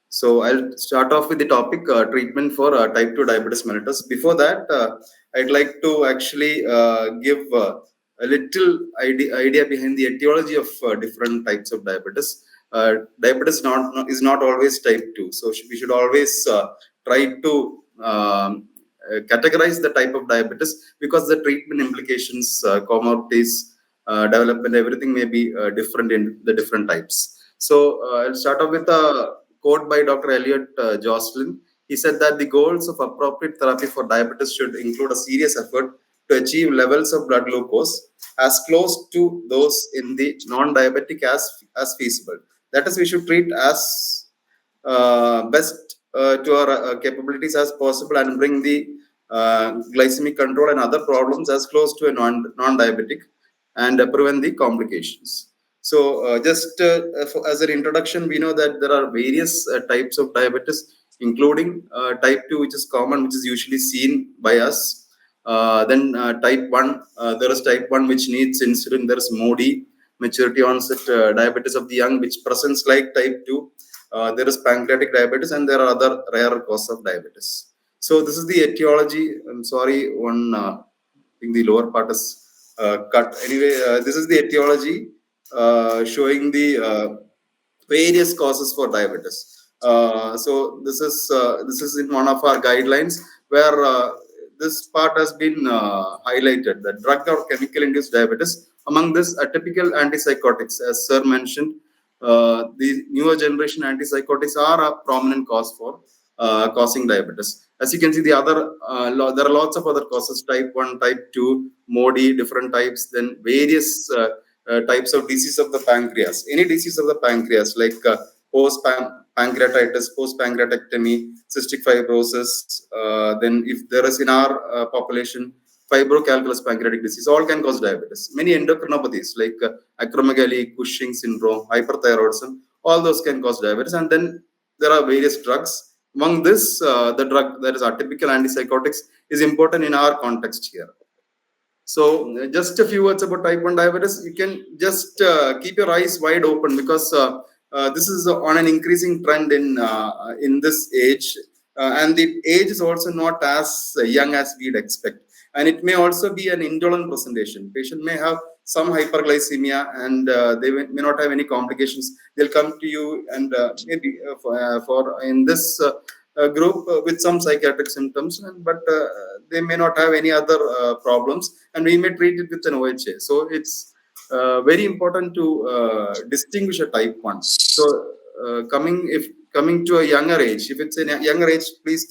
So I'll start off with the topic treatment for type 2 diabetes mellitus. Before that, I'd like to actually give a little idea behind the etiology of different types of diabetes. Diabetes is not always type 2. So we should always try to categorize the type of diabetes, because the treatment implications, comorbidities, development, everything may be different in the different types. So I'll start off with a quote by Dr. Elliot Jocelyn. He said that the goals of appropriate therapy for diabetes should include a serious effort to achieve levels of blood glucose as close to those in the non-diabetic as feasible. That is, we should treat as best to our capabilities as possible, and bring the glycemic control and other problems as close to a non-diabetic, and prevent the complications. So, just as an introduction, we know that there are various types of diabetes, including type 2, which is common, which is usually seen by us. Then type 1, there is type 1 which needs insulin. There is MODY, maturity onset diabetes of the young, which presents like type 2. There is pancreatic diabetes, and there are other rare causes of diabetes. So this is the etiology. I'm sorry, I think the lower part is cut. Anyway, this is the etiology showing the various causes for diabetes. So this is in one of our guidelines, where this part has been highlighted, that drug or chemical induced diabetes. Among this, atypical antipsychotics, as Sir mentioned, the newer generation antipsychotics are a prominent cause for causing diabetes. As you can see, there are lots of other causes: type 1, type 2, MODY, different types, then various types of disease of the pancreas. Any disease of the pancreas, like post-pancreatitis, post-pancreatectomy, cystic fibrosis, then if there is in our population fibrocalculous pancreatic disease, all can cause diabetes. Many endocrinopathies like acromegaly, Cushing syndrome, hyperthyroidism, all those can cause diabetes. And then there are various drugs. Among this, the drug that is atypical antipsychotics is important in our context here. So, just a few words about type 1 diabetes. You can just keep your eyes wide open, because this is on an increasing trend in this age, and the age is also not as young as we'd expect. And it may also be an indolent presentation. Patient may have some hyperglycemia, and they may not have any complications. They'll come to you, and maybe for in this group with some psychiatric symptoms, but they may not have any other problems, and we may treat it with an OHA. So it's very important to distinguish a type 1. So coming to a younger age, if it's in a younger age, please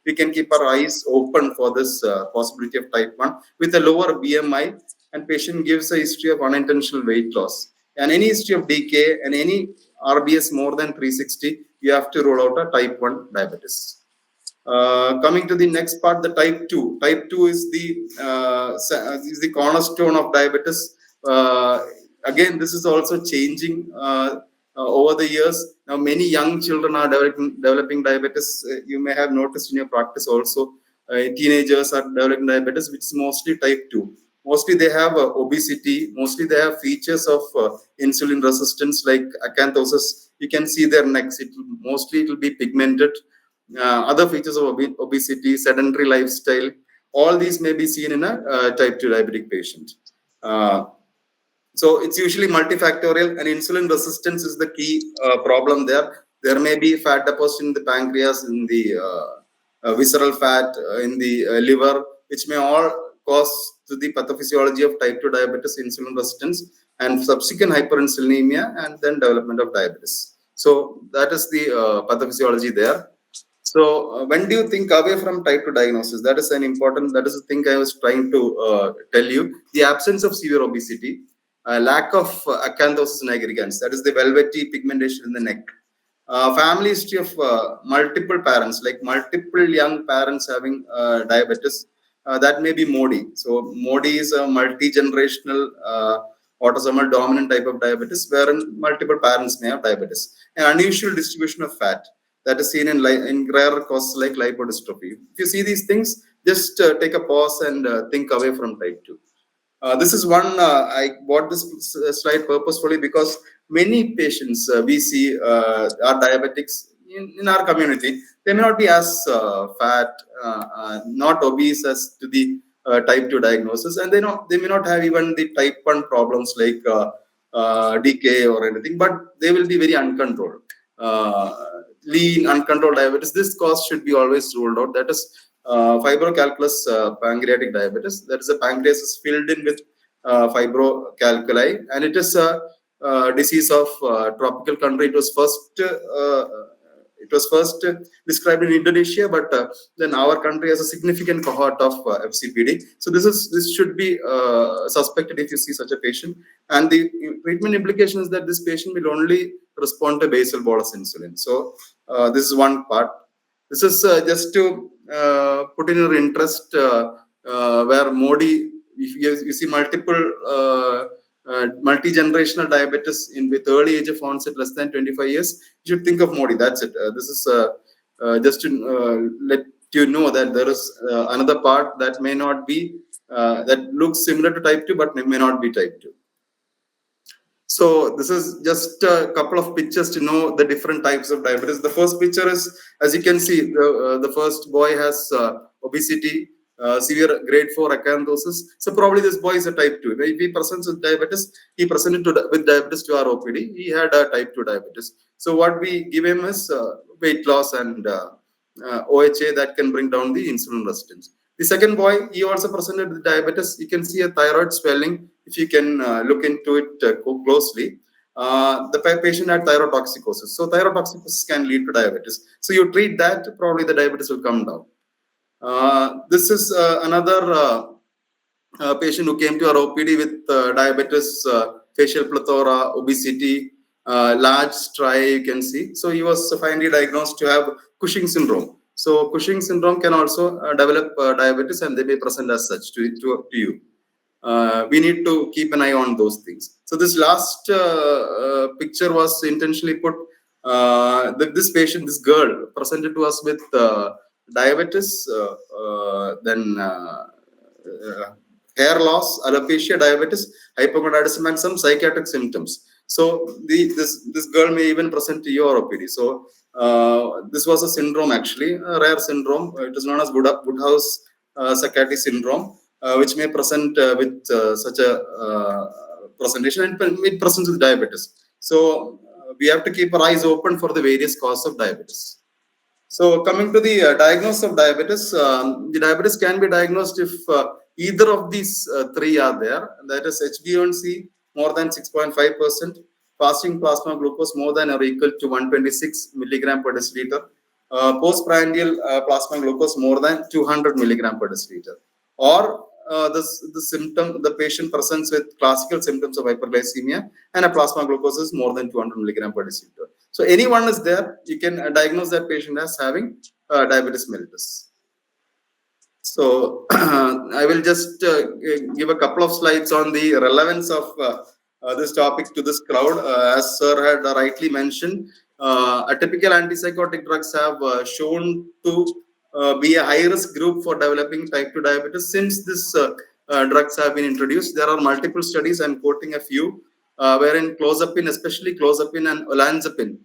we can keep our eyes open for this possibility of type 1 with a lower BMI, and patient gives a history of unintentional weight loss and any history of decay and any RBS more than 360, you have to rule out a type 1 diabetes. Coming to the next part, the type 2. Type 2 is the cornerstone of diabetes. Again, this is also changing over the years. Now, many young children are developing diabetes. You may have noticed in your practice also. Teenagers are developing diabetes, which is mostly type 2. Mostly they have obesity. Mostly they have features of insulin resistance, like acanthosis. You can see their necks. Mostly it will be pigmented. Other features of obesity, sedentary lifestyle, all these may be seen in a type 2 diabetic patient. So it's usually multifactorial, and insulin resistance is the key problem there. There may be fat deposit in the pancreas, in the visceral fat, in the liver, which may all cause to the pathophysiology of type 2 diabetes, insulin resistance, and subsequent hyperinsulinemia, and then development of diabetes. So that is the pathophysiology there. So, when do you think away from type 2 diagnosis? That is the thing I was trying to tell you. The absence of severe obesity, lack of acanthosis nigricans, that is the velvety pigmentation in the neck. Family history of multiple parents, like multiple young parents having diabetes, that may be MODY. So, MODY is a multi-generational autosomal dominant type of diabetes, wherein multiple parents may have diabetes. An unusual distribution of fat, that is seen in rare causes like lipodystrophy. If you see these things, just take a pause and think away from type 2. This is one, I bought this slide purposefully because many patients we see are diabetics. in our community, they may not be as fat, not obese as to the type 2 diagnosis, and they may not have even the type 1 problems like decay or anything, but they will be very uncontrolled. Uh, Lean, uncontrolled diabetes, this cause should be always ruled out. That is fibrocalculus pancreatic diabetes. That is, the pancreas is filled in with fibrocalculi, and it is a disease of tropical country. It was first described in Indonesia, but then our country has a significant cohort of FCPD. So this should be suspected if you see such a patient. And the treatment implication is that this patient will only respond to basal bolus insulin. So this is one part. This is just to put in your interest where Modi, if you see multiple multi-generational diabetes with early age of onset less than 25 years, you should think of Modi. That's it. This is just to let you know that there is another part that may not be, that looks similar to type 2 but may not be type 2. So this is just a couple of pictures to know the different types of diabetes. The first picture is, as you can see, the first boy has obesity, severe grade 4 acanthosis. So probably this boy is a type 2. If he presents with diabetes, he presented with diabetes to our OPD. He had a type 2 diabetes. So what we give him is weight loss and OHA that can bring down the insulin resistance. The second boy, he also presented with diabetes. You can see a thyroid swelling if you can look into it closely. The patient had thyrotoxicosis. So thyrotoxicosis can lead to diabetes. So you treat that, probably the diabetes will come down. This is another patient who came to our OPD with diabetes, facial plethora, obesity, large striae, you can see. So he was finally diagnosed to have Cushing syndrome. So Cushing syndrome can also develop diabetes, and they may present as such to you. We need to keep an eye on those things. So this last picture was intentionally put. This patient, this girl, presented to us with diabetes, then hair loss, alopecia, diabetes, hypogonadism, and some psychiatric symptoms. So this girl may even present to your OPD. So this was a syndrome, actually, a rare syndrome. It is known as Woodhouse Sakati syndrome, which may present with such a presentation, and it presents with diabetes. So we have to keep our eyes open for the various causes of diabetes. So coming to the diagnosis of diabetes, the diabetes can be diagnosed if either of these three are there. That is HbA1c more than 6.5%, fasting plasma glucose more than or equal to 126 milligram per deciliter, postprandial plasma glucose more than 200 milligram per deciliter, or the patient presents with classical symptoms of hyperglycemia and a plasma glucose is more than 200 milligram per deciliter. So anyone is there, you can diagnose that patient as having diabetes mellitus. So I will just give a couple of slides on the relevance of this topic to this crowd. As Sir had rightly mentioned, atypical antipsychotic drugs have shown to be a high-risk group for developing type 2 diabetes. Since these drugs have been introduced, there are multiple studies. I'm quoting a few, wherein clozapine, especially clozapine and olanzapine,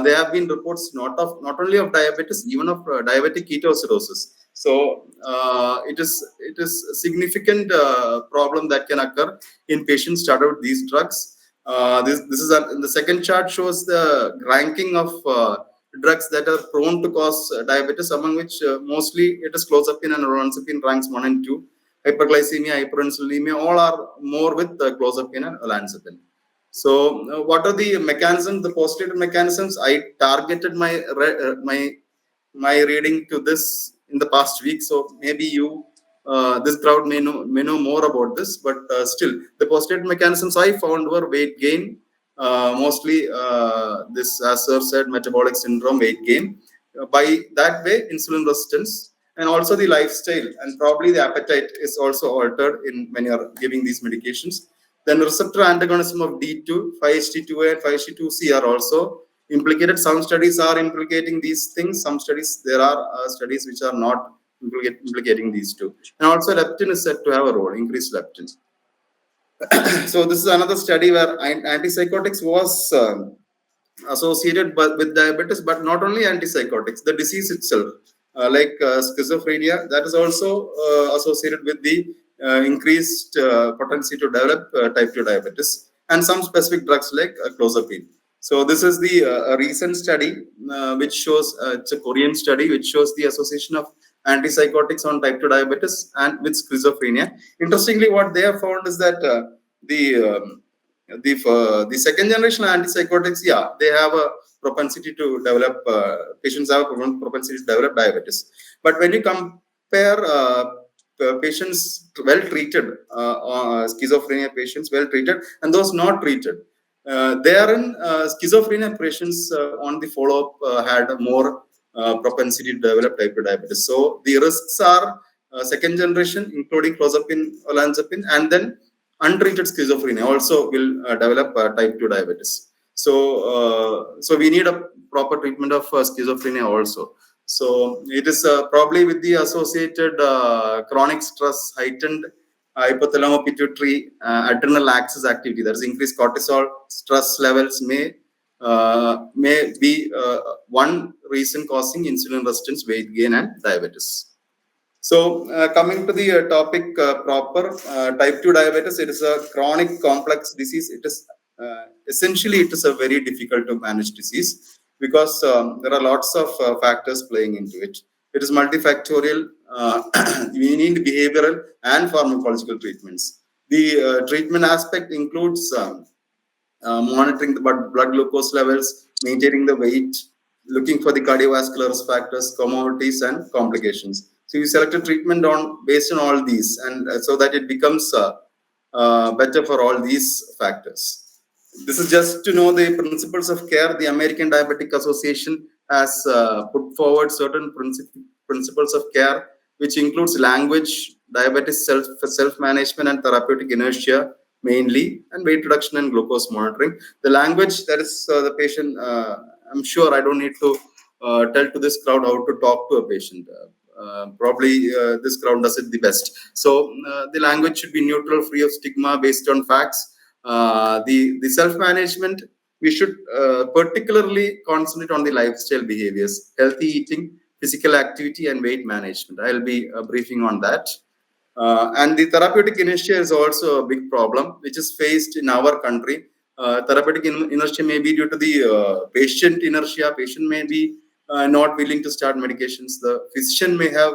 there have been reports not only of diabetes, even of diabetic ketoacidosis. So it is a significant problem that can occur in patients started with these drugs. This is the second chart shows the ranking of drugs that are prone to cause diabetes, among which mostly it is clozapine and olanzapine ranks 1 and 2. Hyperglycemia, hyperinsulinemia, all are more with clozapine and olanzapine. So what are the mechanisms, the postulated mechanisms? I targeted my reading to this in the past week, so maybe this crowd may know more about this, but still the postulated mechanisms I found were weight gain, mostly this, as Sir said, metabolic syndrome, weight gain, by that way insulin resistance, and also the lifestyle, and probably the appetite is also altered when you are giving these medications. Then receptor antagonism of D2, 5-HT2A and 5-HT2C are also implicated. Some studies are implicating these things. Some studies, there are studies which are not implicating these two. And also leptin is said to have a role, increased leptin. So this is another study where antipsychotics was associated with diabetes, but not only antipsychotics, the disease itself, like schizophrenia, that is also associated with the increased potency to develop type 2 diabetes, and some specific drugs like clozapine. So this is the a recent study which shows, it's a Korean study which shows the association of antipsychotics on type 2 diabetes and with schizophrenia. Interestingly, what they have found is that the the second generation antipsychotics, yeah, they have a propensity to develop, patients have a propensity to develop diabetes. But when you compare patients well treated, schizophrenia patients well treated and those not treated, they are in schizophrenia patients on the follow up had more propensity to develop type 2 diabetes. So the risks are second generation, including clozapine, olanzapine, and then untreated schizophrenia also will develop type 2 diabetes. So we need a proper treatment of schizophrenia also. So it is probably with the associated chronic stress, heightened hypothalamo pituitary adrenal axis activity, that is increased cortisol stress levels, may be one reason causing insulin resistance, weight gain, and diabetes. So, coming to the topic proper, type 2 diabetes, it is a chronic complex disease. It is essentially, it is a very difficult to manage disease because there are lots of factors playing into it. It is multifactorial. We need behavioral and pharmacological treatments. The treatment aspect includes monitoring the blood glucose levels, maintaining the weight, looking for the cardiovascular risk factors, comorbidities, and complications. So you select a treatment on based on all these, and so that it becomes better for all these factors. This is just to know the principles of care. The American Diabetic Association has put forward certain principles of care, which includes language, diabetes self management, and therapeutic inertia mainly, and weight reduction and glucose monitoring. The language, that is the patient. I'm sure I don't need to tell to this crowd how to talk to a patient. Probably this crowd does it the best. So the language should be neutral, free of stigma, based on facts. The self management, we should particularly concentrate on the lifestyle behaviors, healthy eating, physical activity, and weight management. I'll be briefing on that. And the therapeutic inertia is also a big problem, which is faced in our country. Therapeutic inertia may be due to the patient inertia. Patient may be not willing to start medications. The physician may have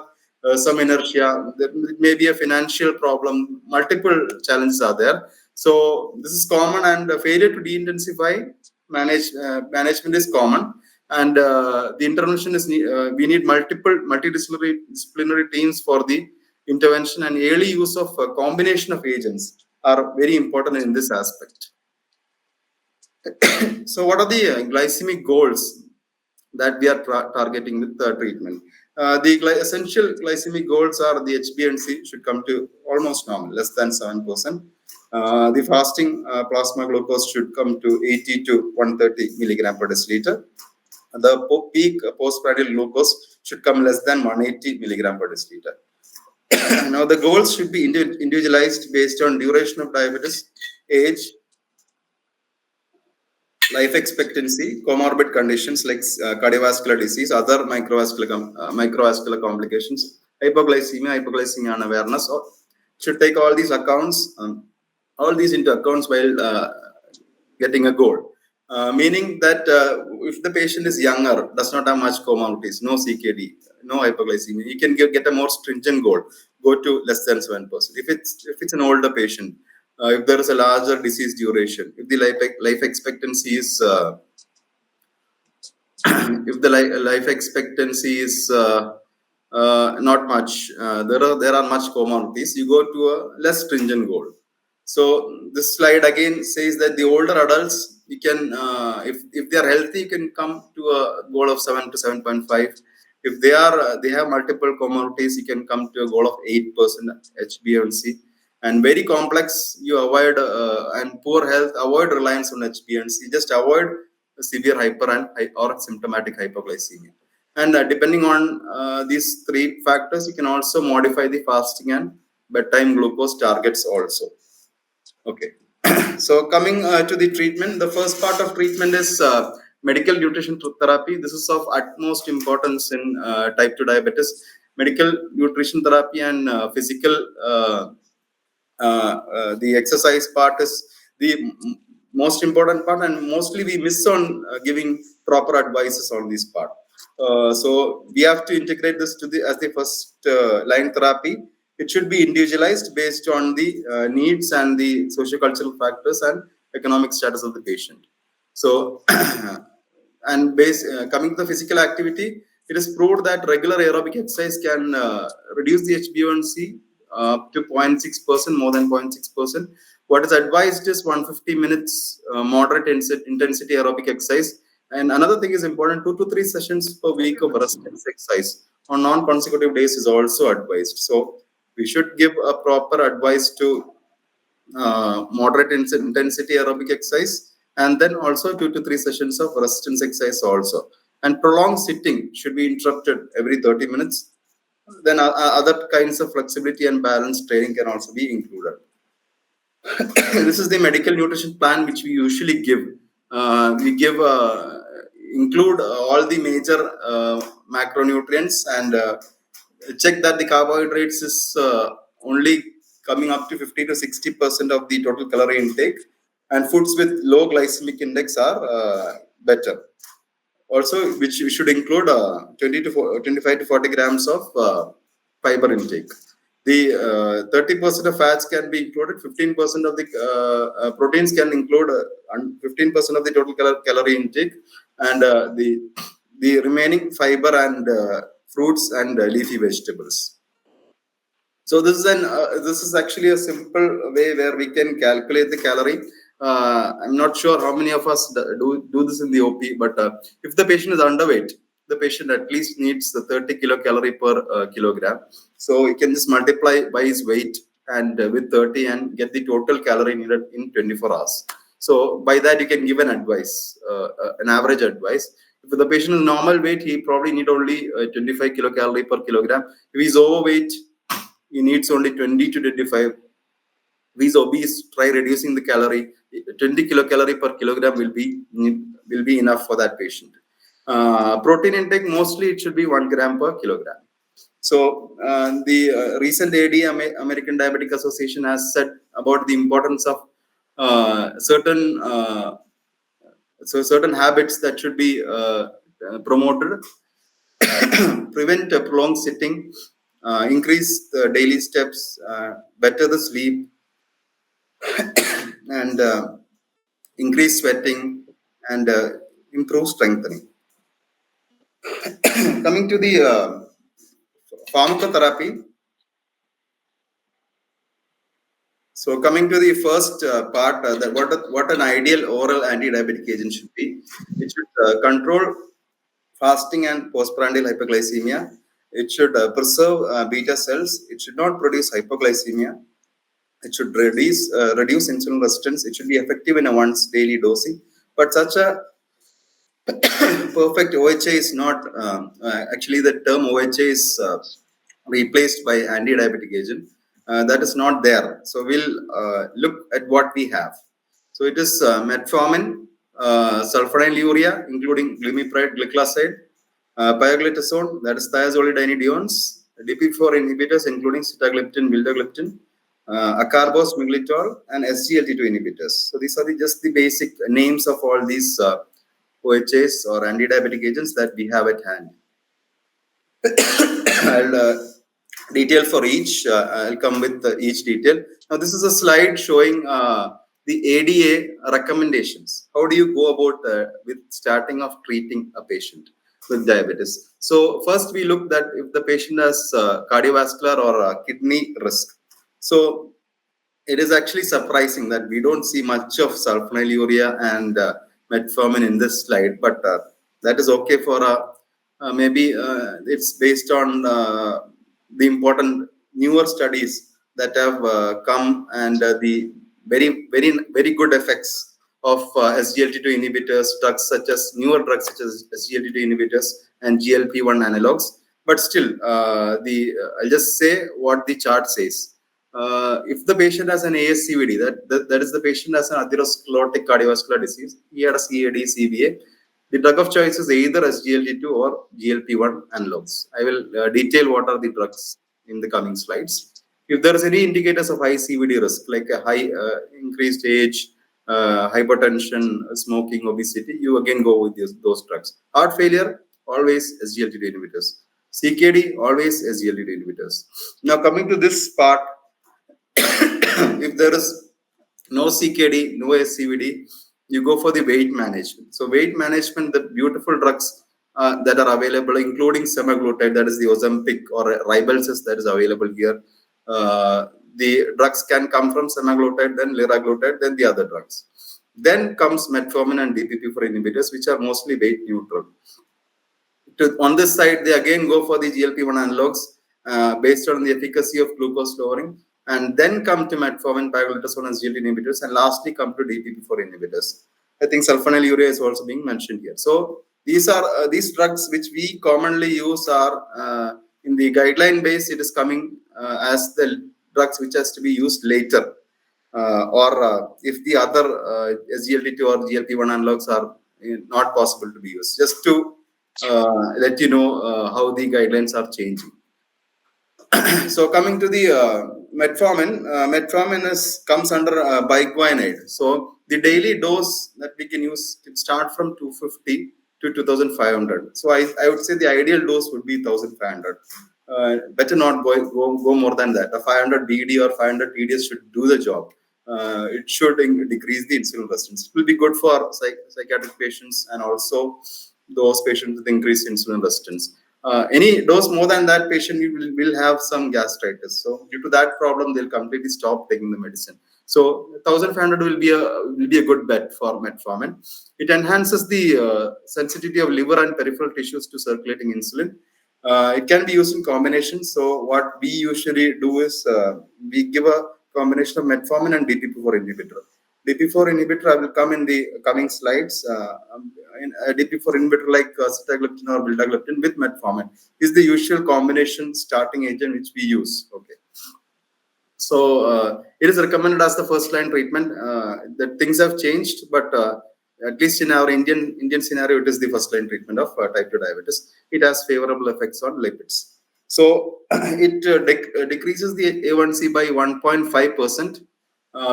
some inertia. There may be a financial problem. Multiple challenges are there. So this is common, and failure to de-intensify management is common. And the intervention is we need multidisciplinary teams for the intervention, and early use of a combination of agents are very important in this aspect. So, what are the glycemic goals that we are targeting with the treatment? The essential glycemic goals are the HbA1c should come to almost normal, less than 7%. The fasting plasma glucose should come to 80 to 130 milligram per deciliter. The peak postprandial glucose should come less than 180 milligram per deciliter. Now, the goals should be individualized based on duration of diabetes, age, life expectancy, comorbid conditions like cardiovascular disease, other microvascular complications, hypoglycemia unawareness. Or should take all these accounts, all these into accounts while getting a goal. Meaning that if the patient is younger, does not have much comorbidities, no CKD, no hypoglycemia, you can get a more stringent goal. Go to less than 7%. If it's an older patient, if there is a larger disease duration, if the life expectancy is if the life expectancy is not much, there are much comorbidities, you go to a less stringent goal. So this slide again says that the older adults, you can if they are healthy, you can come to a goal of 7 to 7.5. If they have multiple comorbidities, you can come to a goal of 8% HbA1c. And very complex, you avoid and poor health, avoid reliance on HbA1c. Just avoid severe hyper and or symptomatic hypoglycemia. And depending on these three factors, you can also modify the fasting and bedtime glucose targets also. Okay. So coming to the treatment, the first part of treatment is medical nutrition therapy. This is of utmost importance in type 2 diabetes. Medical nutrition therapy and physical the exercise part is the most important part, and mostly we miss on giving proper advices on this part. So we have to integrate this to the as the first line therapy. It should be individualized based on the needs and the sociocultural factors and economic status of the patient. So and coming to the physical activity, it is proved that regular aerobic exercise can reduce the HbA1c up to 0.6%, more than 0.6%. What is advised is 150 minutes moderate intensity aerobic exercise. And another thing is important, 2 to 3 sessions per week of resistance exercise on non-consecutive days is also advised. So we should give a proper advice to moderate intensity aerobic exercise, and then also 2 to 3 sessions of resistance exercise also. And prolonged sitting should be interrupted every 30 minutes. Then other kinds of flexibility and balance training can also be included. This is the medical nutrition plan which we usually give. We give include all the major macronutrients, and check that the carbohydrates is only coming up to 50 to 60% of the total calorie intake, and foods with low glycemic index are better. Also, which should include 20 to 25 to 40 grams of fiber intake. The 30% of fats can be included, 15% of the proteins can include 15% of the total calorie intake, and the remaining fiber and fruits and leafy vegetables. So this is actually a simple way where we can calculate the calorie. I'm not sure how many of us do this in the OP, but if the patient is underweight, the patient at least needs the 30 kilocalorie per kilogram. So you can just multiply by his weight and with 30 and get the total calorie needed in 24 hours. So by that you can give an advice, an average advice. If the patient is normal weight, he probably need only 25 kilocalorie per kilogram. If he's overweight, he needs only 20 to 25. If he's obese, try reducing the calorie. 20 kilocalorie per kilogram will be enough for that patient. Protein intake, mostly it should be 1 gram per kilogram. So the recent AD, American Diabetic Association, has said about the importance of certain habits that should be promoted. Prevent prolonged sitting, increase the daily steps, better the sleep, and increase sweating, and improve strengthening. Coming to the pharmacotherapy. So coming to the first part, that what an ideal oral anti-diabetic agent should be. It should control fasting and postprandial hyperglycemia. It should preserve beta cells. It should not produce hypoglycemia. It should reduce insulin resistance. It should be effective in a once daily dosing. But such a perfect OHA is not, actually the term OHA is replaced by anti-diabetic agent. That is not there. So we'll look at what we have. So it is metformin, sulfonylurea, including glimepiride glycoside, pioglitazone, that is thiazolidinediones, DP4 inhibitors, including sitagliptin, vildagliptin, acarbose, miglitol, and SGLT2 inhibitors. So these are just the basic names of all these OHAs or anti-diabetic agents that we have at hand. I'll detail for each. I'll come with each detail. Now, this is a slide showing the ADA recommendations. How do you go about with starting of treating a patient with diabetes? So first we look that if the patient has cardiovascular or kidney risk. So it is actually surprising that we don't see much of sulfonylurea and metformin in this slide, but that is okay for maybe it's based on the important newer studies that have come, and the very good effects of SGLT2 inhibitors, newer drugs such as SGLT2 inhibitors and GLP-1 analogs. But still, I'll just say what the chart says. If the patient has an ASCVD, that is the patient has an atherosclerotic cardiovascular disease, he had a CAD, CVA, The drug of choice is either SGLT2 or GLP-1 analogs. I will detail what are the drugs in the coming slides. If there is any indicators of high CVD risk, like a high increased age, hypertension, smoking, obesity, you again go with those drugs. Heart failure, always SGLT2 inhibitors. CKD, always SGLT2 inhibitors. Now coming to this part, if there is no CKD, no SCVD, you go for the weight management. So weight management, the beautiful drugs that are available, including semaglutide, that is the Ozempic or Ribelsis that is available here. The drugs can come from semaglutide, then liraglutide, then the other drugs. Then comes metformin and DPP-4 inhibitors, which are mostly weight neutral. On this side, they again go for the GLP-1 analogs based on the efficacy of glucose lowering, and then come to metformin, pioglitazone, and SGLT inhibitors, and lastly come to DPP-4 inhibitors. I think sulfonylurea is also being mentioned here. So these are these drugs which we commonly use are in the guideline base. It is coming as the drugs which has to be used later, or if the other SGLT2 or GLP-1 analogs are not possible to be used. Just to let you know how the guidelines are changing. So coming to the metformin comes under biguanide. So the daily dose that we can use can start from 250 to 2500. So I would say the ideal dose would be 1500. Better not go more than that. A 500 BD or 500 TDS should do the job. It should decrease the insulin resistance. It will be good for psychiatric patients and also those patients with increased insulin resistance. Any dose more than that, patient will have some gastritis. So due to that problem, they'll completely stop taking the medicine. So 1500 will be a good bet for metformin. It enhances the sensitivity of liver and peripheral tissues to circulating insulin. It can be used in combination. So what we usually do is we give a combination of metformin and DPP-4 inhibitor. DP4 inhibitor, I will come in the coming slides. In a DP4 inhibitor like sitagliptin or vildagliptin with metformin is the usual combination starting agent which we use. Okay. So it is recommended as the first line treatment. That things have changed, but at least in our Indian scenario, it is the first line treatment of type 2 diabetes. It has favorable effects on lipids. So it decreases the A1C by 1.5%.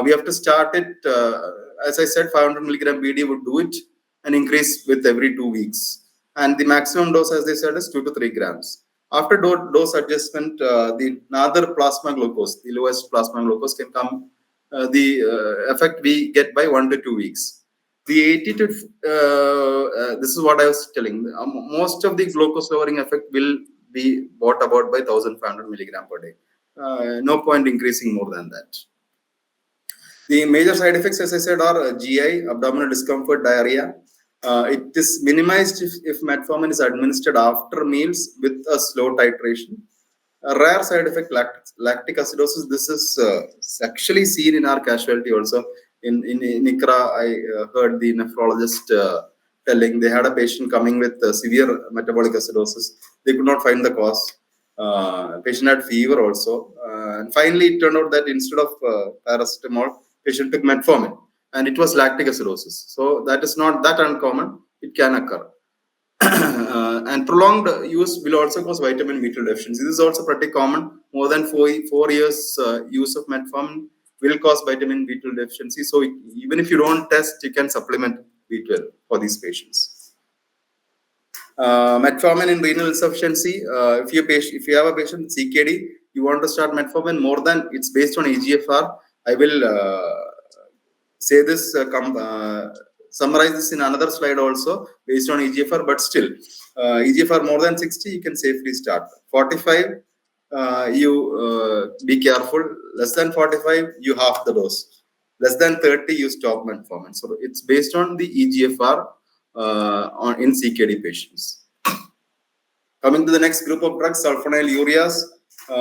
We have to start it, as I said, 500 milligram BD would do it and increase with every 2 weeks. And the maximum dose, as they said, is 2 to 3 grams. After dose adjustment, the another plasma glucose, the lowest plasma glucose can come, the effect we get by 1 to 2 weeks. The 80 to, this is what I was telling, most of the glucose lowering effect will be brought about by 1500 milligram per day. No point increasing more than that. The major side effects, as I said, are GI, abdominal discomfort, diarrhea. It is minimized if metformin is administered after meals with a slow titration. A rare side effect, lactic acidosis. This is actually seen in our casualty also. In ICRA, I heard the nephrologist telling they had a patient coming with severe metabolic acidosis. They could not find the cause. Patient had fever also. And finally, it turned out that instead of paracetamol, patient took metformin, and it was lactic acidosis. So that is not that uncommon. It can occur. And prolonged use will also cause vitamin B12 deficiency. This is also pretty common. More than 4 years use of metformin will cause vitamin B12 deficiency. So even if you don't test, you can supplement B12 for these patients. Metformin in renal insufficiency. If you have a patient with CKD, you want to start metformin more than it's based on EGFR. I will say this, summarize this in another slide also based on EGFR, but still, EGFR more than 60, you can safely start. 45, you be careful. Less than 45, you half the dose. Less than 30, you stop metformin. So it's based on the EGFR in CKD patients. Coming to the next group of drugs, sulfonylureas.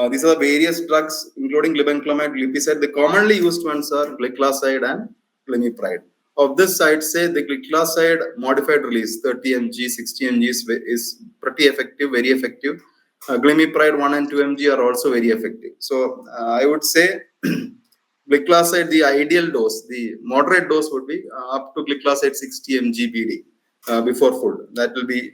These are the various drugs, including glibenclamide, glipizide. The commonly used ones are gliclazide and glimepiride. Of this, I'd say the gliclazide modified release, 30 mg, 60 mg is pretty effective, very effective. Glimepiride 1 and 2 mg are also very effective. So I would say gliclazide, the ideal dose, the moderate dose would be up to gliclazide 60 mg BD. before food. That will be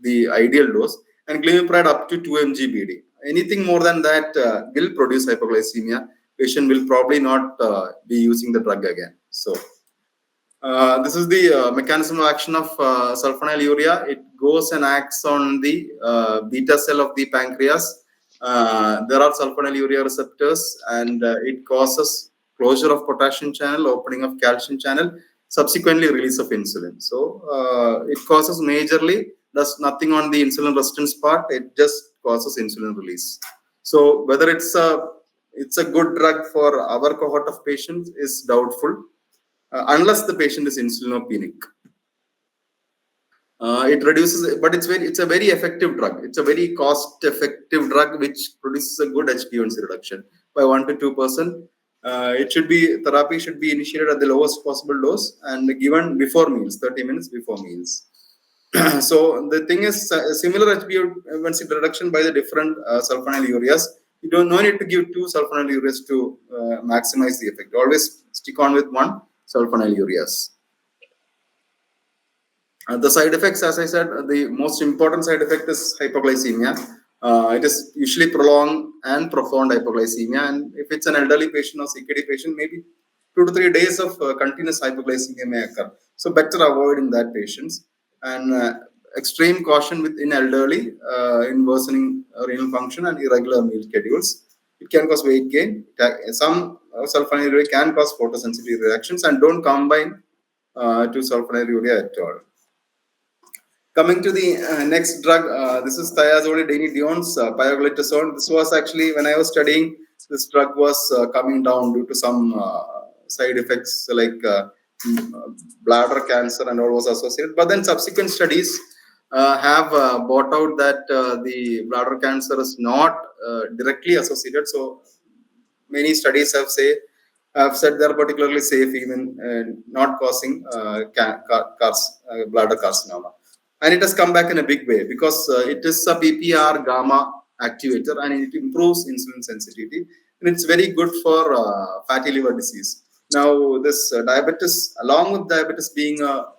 the ideal dose. And glimepiride up to 2 mg BD. Anything more than that will produce hypoglycemia. Patient will probably not be using the drug again. So this is the mechanism of action of sulfonylurea. It goes and acts on the beta cell of the pancreas. There are sulfonylurea receptors, and it causes closure of potassium channel, opening of calcium channel, subsequently release of insulin. So it causes majorly, does nothing on the insulin resistance part. It just causes insulin release. So whether it's a good drug for our cohort of patients is doubtful, unless the patient is insulinopenic. It reduces, but it's a very effective drug. It's a very cost-effective drug which produces a good HbA1c reduction by 1 to 2%. Therapy should be initiated at the lowest possible dose and given before meals, 30 minutes before meals. So the thing is, similar HbA1c reduction by the different sulfonylureas. You don't no need to give two sulfonylureas to maximize the effect. Always stick on with one sulfonylureas. The side effects, as I said, the most important side effect is hypoglycemia. It is usually prolonged and profound hypoglycemia, and if it's an elderly patient or CKD patient, maybe 2 to 3 days of continuous hypoglycemia may occur. So better avoid in that patients, and extreme caution in elderly in worsening renal function and irregular meal schedules. It can cause weight gain. Some sulfonylurea can cause photosensitivity reactions, and don't combine to sulfonylurea at all. Coming to the next drug, this is thiazolidinedione's pioglitazone. This was actually, when I was studying, this drug was coming down due to some side effects like bladder cancer and all was associated. But then subsequent studies have brought out that the bladder cancer is not directly associated. So many studies have said they are particularly safe, even not causing bladder carcinoma. And it has come back in a big way because it is a PPR gamma activator and it improves insulin sensitivity, and it's very good for fatty liver disease. Now, this diabetes, along with diabetes being a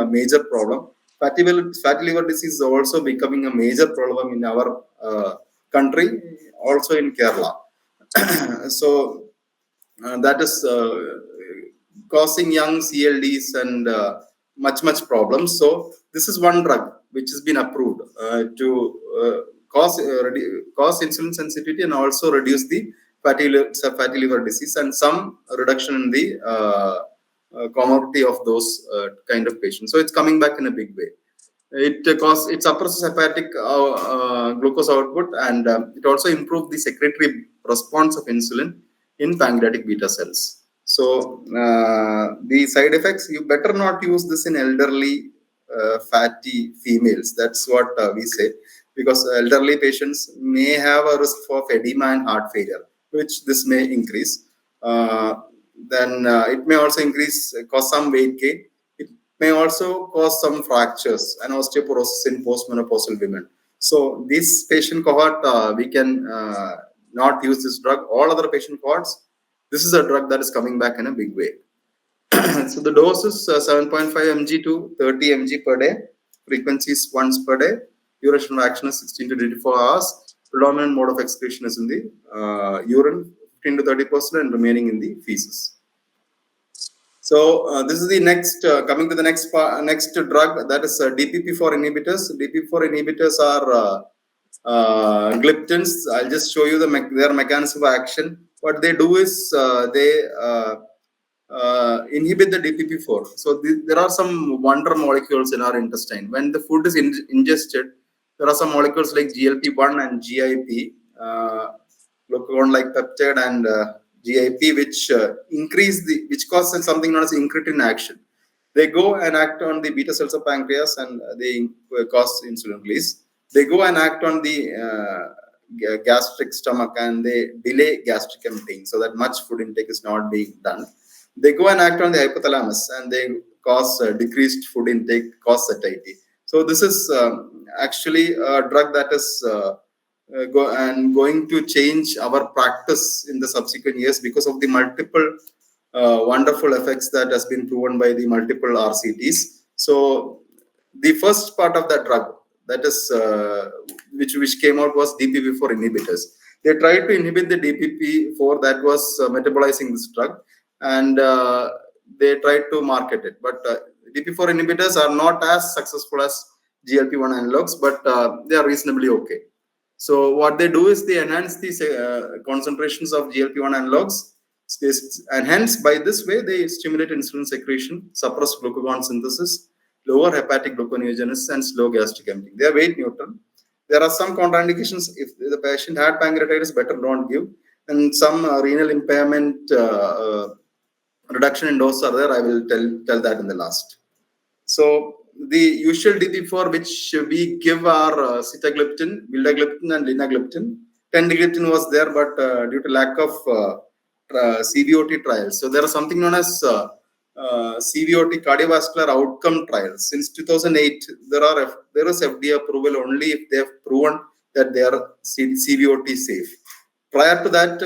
major problem, fatty liver disease is also becoming a major problem in our country, also in Kerala. So that is causing young CLDs and much problems. So this is one drug which has been approved to cause insulin sensitivity and also reduce the fatty liver disease and some reduction in the comorbidity of those kind of patients. So it's coming back in a big way. It suppresses hepatic glucose output, and it also improves the secretory response of insulin in pancreatic beta cells. So the side effects, you better not use this in elderly fatty females. That's what we say, because elderly patients may have a risk of edema and heart failure, which this may increase. Then it may also cause some weight gain. It may also cause some fractures and osteoporosis in postmenopausal women. So this patient cohort, we can not use this drug. All other patient cohorts, this is a drug that is coming back in a big way. So the dose is 7.5 mg to 30 mg per day. Frequency is once per day. Duration of action is 16 to 24 hours. Predominant mode of excretion is in the urine, 15 to 30%, and remaining in the feces. So this is the next, coming to the next drug, that is DPP4 inhibitors. DPP4 inhibitors are gliptins. I'll just show you their mechanism of action. What they do is they inhibit the DPP4. So there are some wonder molecules in our intestine. When the food is ingested, there are some molecules like GLP-1 and GIP, glucagon-like peptide and GIP, which which causes something known as incretin action. They go and act on the beta cells of pancreas and they cause insulin release. They go and act on the gastric stomach and they delay gastric emptying, so that much food intake is not being done. They go and act on the hypothalamus and they cause decreased food intake, cause satiety. So this is actually a drug that is going to change our practice in the subsequent years because of the multiple wonderful effects that has been proven by the multiple RCTs. So the first part of that drug, that is which came out, was DPP4 inhibitors. They tried to inhibit the DPP4 that was metabolizing this drug, and they tried to market it. But DPP4 inhibitors are not as successful as GLP-1 analogs, but they are reasonably okay. So what they do is they enhance the concentrations of GLP-1 analogs, and hence by this way they stimulate insulin secretion, suppress glucagon synthesis, lower hepatic gluconeogenesis, and slow gastric emptying. They are weight neutral. There are some contraindications. If the patient had pancreatitis, better don't give. And some renal impairment reduction in dose are there. I will tell that in the last. So the usual DP4 which we give are sitagliptin, vildagliptin, and linagliptin. Tendigliptin was there, but due to lack of CVOT trials. So there is something known as CVOT, cardiovascular outcome trials. Since 2008, there is FDA approval only if they have proven that they are CVOT safe. Prior to that,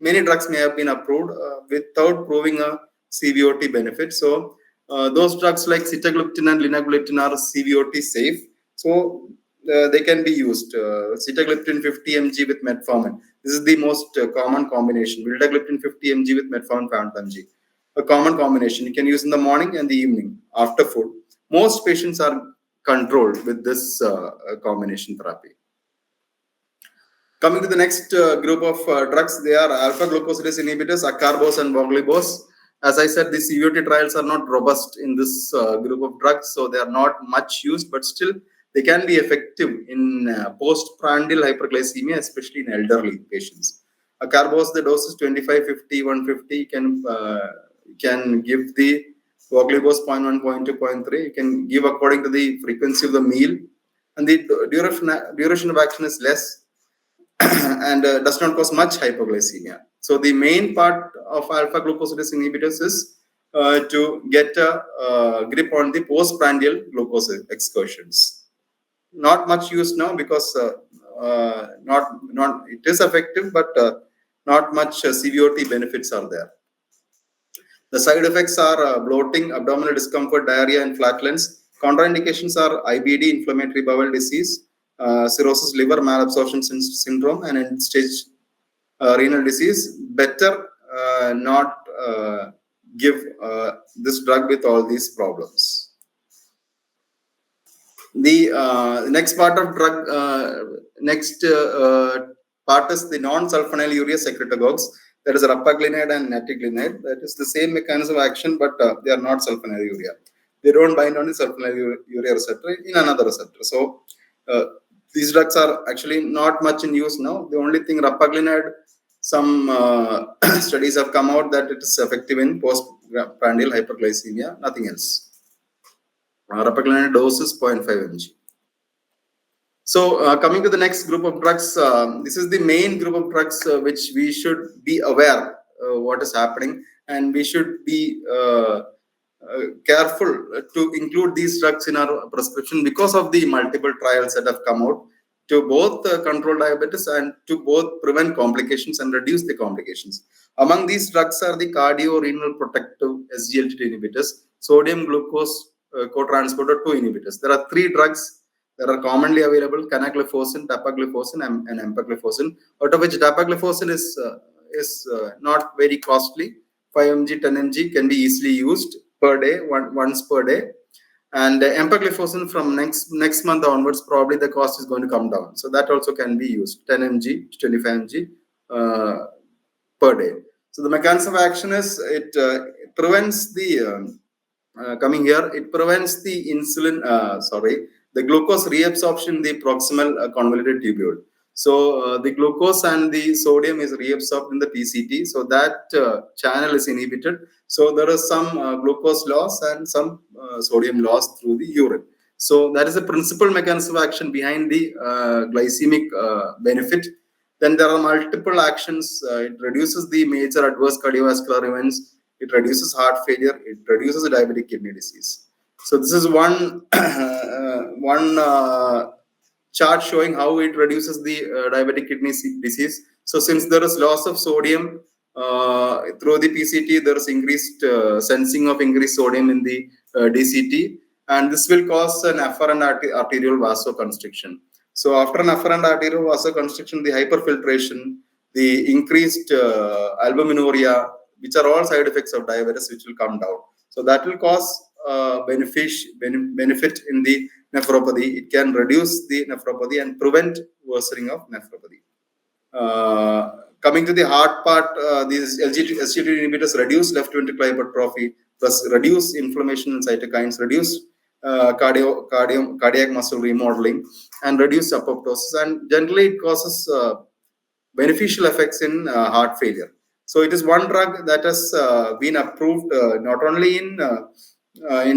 many drugs may have been approved without proving a CVOT benefit. So those drugs like sitagliptin and linagliptin are CVOT safe. So they can be used. Sitagliptin 50 mg with metformin. This is the most common combination. Vildagliptin 50 mg with metformin 500 mg. A common combination. You can use in the morning and the evening after food. Most patients are controlled with this combination therapy. Coming to the next group of drugs, they are alpha glucosidase inhibitors, acarbose and voglibose. As I said, the CVOT trials are not robust in this group of drugs, so they are not much used, but still they can be effective in postprandial hyperglycemia, especially in elderly patients. Acarbose, the dose is 25, 50, 150. Can give the voglibose 0.1, 0.2, 0.3. You can give according to the frequency of the meal, and the duration of action is less and does not cause much hypoglycemia. So the main part of alpha glucosidase inhibitors is to get a grip on the postprandial glucose excursions. Not much used now because not it is effective, but not much CVOT benefits are there. The side effects are bloating, abdominal discomfort, diarrhea, and flatulence. Contraindications are IBD, inflammatory bowel disease, cirrhosis liver, malabsorption syndrome, and end-stage renal disease. Better not give this drug with all these problems. The next part of drug, part is the non-sulfonylurea secretagogues. That is rapaglinide and natiglinide. That is the same mechanism of action, but they are not sulfonylurea. They don't bind on the sulfonylurea receptor in another receptor. So these drugs are actually not much in use now. The only thing, rapaglinide, some studies have come out that it is effective in postprandial hyperglycemia, nothing else. Rapaglinide dose is 0.5 mg. So coming to the next group of drugs, this is the main group of drugs which we should be aware what is happening, and we should be careful to include these drugs in our prescription because of the multiple trials that have come out to both control diabetes and to both prevent complications and reduce the complications. Among these drugs are the cardio-renal protective SGLT2 inhibitors, sodium glucose cotransporter 2 inhibitors. There are 3 drugs that are commonly available: canagliflozin, dapagliflozin, and empagliflozin. Out of which dapagliflozin is not very costly. 5 mg, 10 mg can be easily used per day, once per day. And empagliflozin from next month onwards, probably the cost is going to come down. So that also can be used, 10 mg to 25 mg per day. So the mechanism of action is it prevents the coming here. It prevents the the glucose reabsorption in the proximal convoluted tubule. So the glucose and the sodium is reabsorbed in the PCT. So that channel is inhibited. So there is some glucose loss and some sodium loss through the urine. So that is the principal mechanism of action behind the glycemic benefit. Then there are multiple actions. It reduces the major adverse cardiovascular events. It reduces heart failure. It reduces diabetic kidney disease. So this is one chart showing how it reduces the diabetic kidney disease. So since there is loss of sodium through the PCT, there is increased sensing of increased sodium in the DCT, and this will cause an afferent arterial vasoconstriction. So after an afferent arterial vasoconstriction, the hyperfiltration, the increased albuminuria, which are all side effects of diabetes, which will come down. So that will cause benefit in the nephropathy. It can reduce the nephropathy and prevent worsening of nephropathy. Coming to the heart part, these SGLT inhibitors reduce left ventricular hypertrophy, plus reduce inflammation in cytokines, reduce cardiac muscle remodeling, and reduce apoptosis. And generally, it causes beneficial effects in heart failure. So it is one drug that has been approved not only in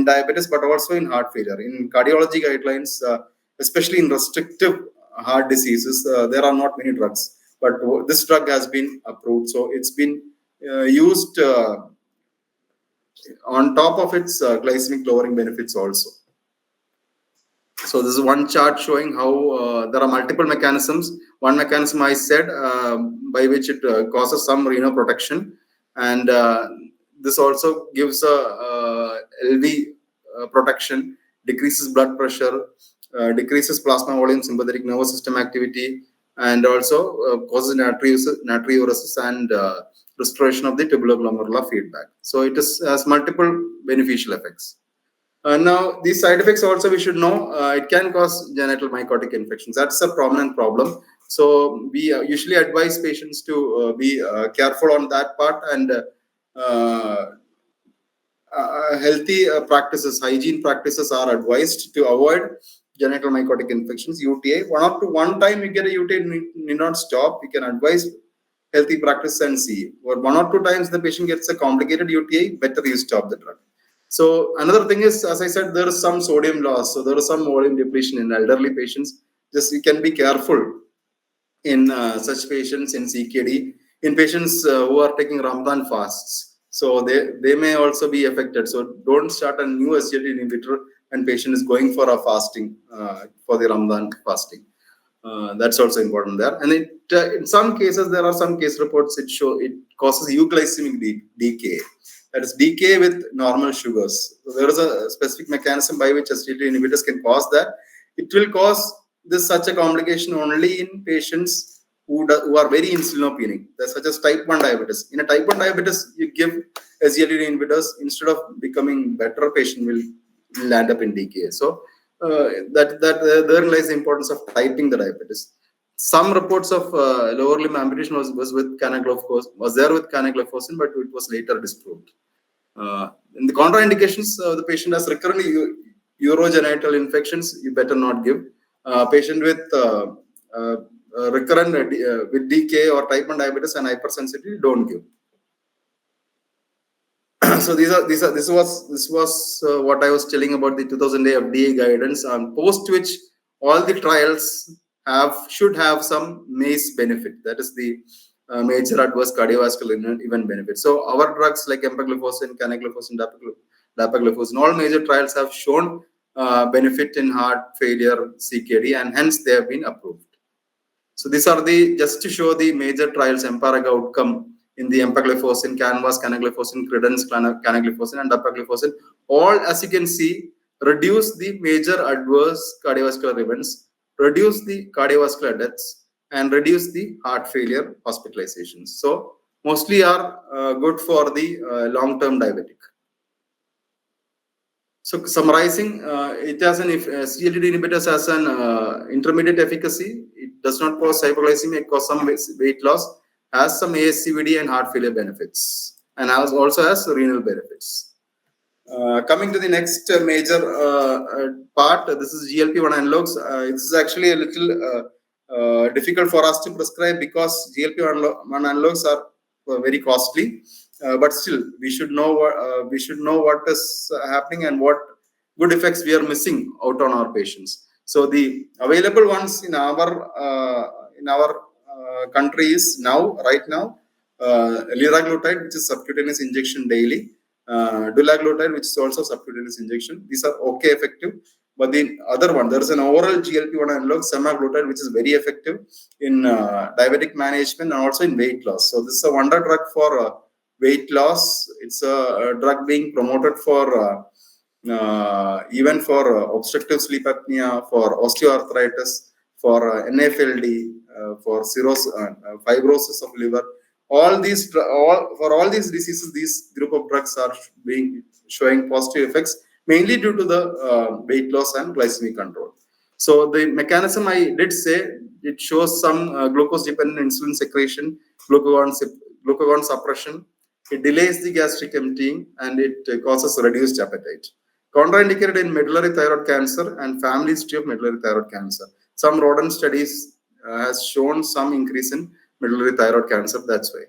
diabetes but also in heart failure. In cardiology guidelines, especially in restrictive heart diseases, there are not many drugs, but this drug has been approved. So it's been used on top of its glycemic lowering benefits also. So this is one chart showing how there are multiple mechanisms. One mechanism I said by which it causes some renal protection, and this also gives a LV protection, decreases blood pressure, decreases plasma volume, sympathetic nervous system activity, and also causes natriuresis and restoration of the tubular-glomerular feedback. So it has multiple beneficial effects. Now, these side effects also we should know, it can cause genital mycotic infections. That's a prominent problem. So we usually advise patients to be careful on that part, and healthy practices, hygiene practices are advised to avoid genital mycotic infections, UTI. One time you get a UTI, need not stop. You can advise healthy practice and see. Or one or two times the patient gets a complicated UTI, better you stop the drug. So another thing is, as I said, there is some sodium loss. So there is some volume depletion in elderly patients. Just you can be careful in such patients in CKD, in patients who are taking Ramadan fasts. So they may also be affected. So don't start a new SGLT inhibitor and patient is going for a fasting for the Ramadan fasting. That's also important there. And in some cases, there are some case reports that show it causes euglycemic decay. That is decay with normal sugars. So there is a specific mechanism by which SGLT inhibitors can cause that. It will cause such a complication only in patients who are very insulinopenic, such as type 1 diabetes. In a type 1 diabetes, you give SGLT inhibitors, instead of becoming better, patient will land up in decay. So there lies the importance of typing the diabetes. Some reports of lower limb amputation was with canagliflozin, but it was later disproved. In the contraindications, the patient has recurrent urogenital infections, you better not give. Patient with recurrent with DK or type 1 diabetes and hypersensitivity, don't give. So this was what I was telling about the 2000 FDA guidance, on post which all the trials should have some MACE benefit, that is the major adverse cardiovascular event benefit. So our drugs like empagliflozin, canagliflozin, dapagliflozin, all major trials have shown benefit in heart failure, CKD, and hence they have been approved. So these are just to show the major trials, EMPARAG outcome in the empagliflozin, CANVAS, canagliflozin, CREDENCE, canagliflozin, and dapagliflozin. All, as you can see, reduce the major adverse cardiovascular events, reduce the cardiovascular deaths, and reduce the heart failure hospitalizations. So mostly are good for the long-term diabetic. So summarizing, it has an SGLT inhibitors has an intermediate efficacy. It does not cause hypoglycemia, it causes some weight loss, has some ASCVD and heart failure benefits, and also has renal benefits. Coming to the next major part, this is GLP-1 analogs. This is actually a little difficult for us to prescribe because GLP-1 analogs are very costly. But still, we should know what is happening and what good effects we are missing out on our patients. So the available ones in our country is right now, liraglutide, which is subcutaneous injection daily, dulaglutide, which is also subcutaneous injection. These are okay effective. But the other one, there is an oral GLP-1 analog, semaglutide, which is very effective in diabetic management and also in weight loss. So this is a wonder drug for weight loss. It's a drug being promoted for even for obstructive sleep apnea, for osteoarthritis, for NFLD, for fibrosis of liver. For all these diseases, these group of drugs are being showing positive effects, mainly due to the weight loss and glycemic control. So the mechanism I did say, it shows some glucose-dependent insulin secretion, glucagon suppression. It delays the gastric emptying and it causes reduced appetite. Contraindicated in medullary thyroid cancer and family history of medullary thyroid cancer. Some rodent studies has shown some increase in medullary thyroid cancer. That's why.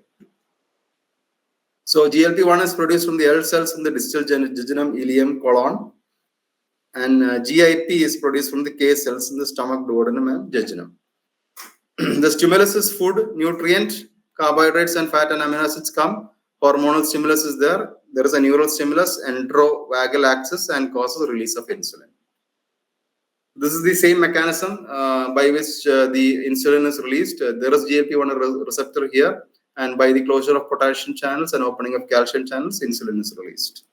So GLP-1 is produced from the L cells in the distal jejunum, ileum, colon, and GIP is produced from the K cells in the stomach, duodenum, and jejunum. The stimulus is food, nutrient, carbohydrates, and fat and amino acids come. Hormonal stimulus is there. There is a neural stimulus, enterovagal axis, and causes release of insulin. This is the same mechanism by which the insulin is released. There is GLP-1 receptor here, and by the closure of potassium channels and opening of calcium channels, insulin is released.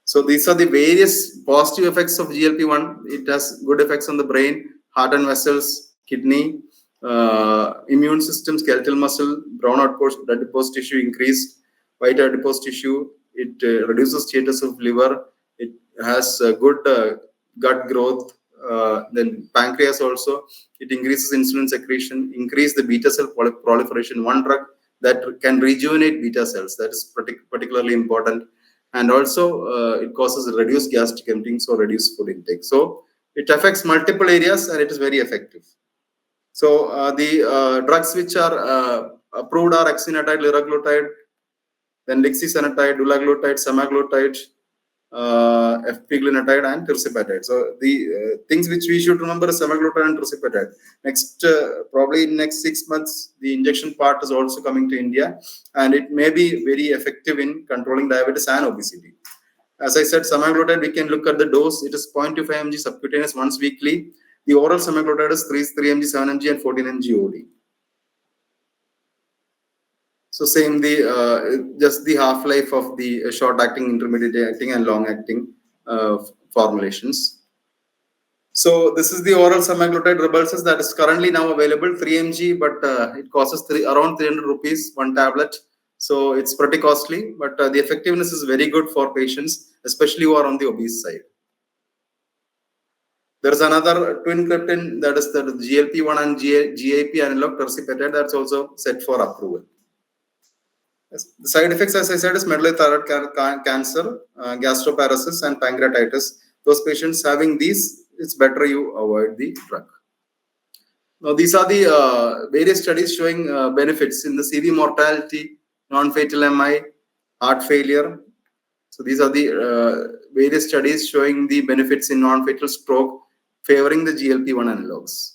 So these are the various positive effects of GLP-1. It has good effects on the brain, heart and vessels, kidney, immune system, skeletal muscle, brown adipose tissue increased, white adipose tissue. It reduces status of liver. It has good gut growth. Then pancreas also. It increases insulin secretion, increase the beta cell proliferation. One drug that can rejuvenate beta cells. That is particularly important. And also it causes reduced gastric emptying, so reduced food intake. So it affects multiple areas and it is very effective. So the drugs which are approved are exenatide, liraglutide, then lixisenatide, dulaglutide, semaglutide, epiglinatide, and tirzepatide. So the things which we should remember is semaglutide and tirzepatide. Next, probably in next 6 months, the injection part is also coming to India, and it may be very effective in controlling diabetes and obesity. As I said, semaglutide, we can look at the dose. It is 0.25 mg subcutaneous once weekly. The oral semaglutide is 3 mg, 7 mg, and 14 mg OD. So same just the half-life of the short-acting, intermediate-acting, and long-acting formulations. So this is the oral semaglutide Rybelsus that is currently now available, 3 mg, but it costs around 300 rupees one tablet. So it's pretty costly, but the effectiveness is very good for patients, especially who are on the obese side. There is another twin gliptin, that is the GLP-1 and GIP analog tirzepatide, that's also set for approval. The side effects, as I said, is medullary thyroid cancer, gastroparesis, and pancreatitis. Those patients having these, it's better you avoid the drug. Now, these are the various studies showing benefits in the CV mortality, non-fatal MI, heart failure. So these are the various studies showing the benefits in non-fatal stroke, favoring the GLP-1 analogs.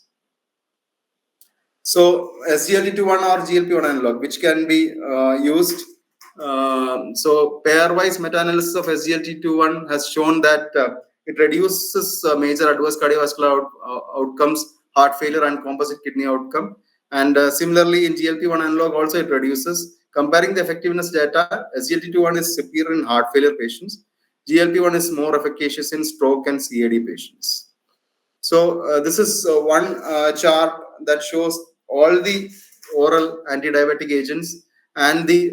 So SGLT2-1 or GLP-1 analog, which can be used. So pairwise meta-analysis of SGLT2-1 has shown that it reduces major adverse cardiovascular outcomes, heart failure, and composite kidney outcome. And similarly, in GLP-1 analog also it reduces. Comparing the effectiveness data, SGLT2-1 is superior in heart failure patients. GLP-1 is more efficacious in stroke and CAD patients. So this is one chart that shows all the oral anti-diabetic agents and the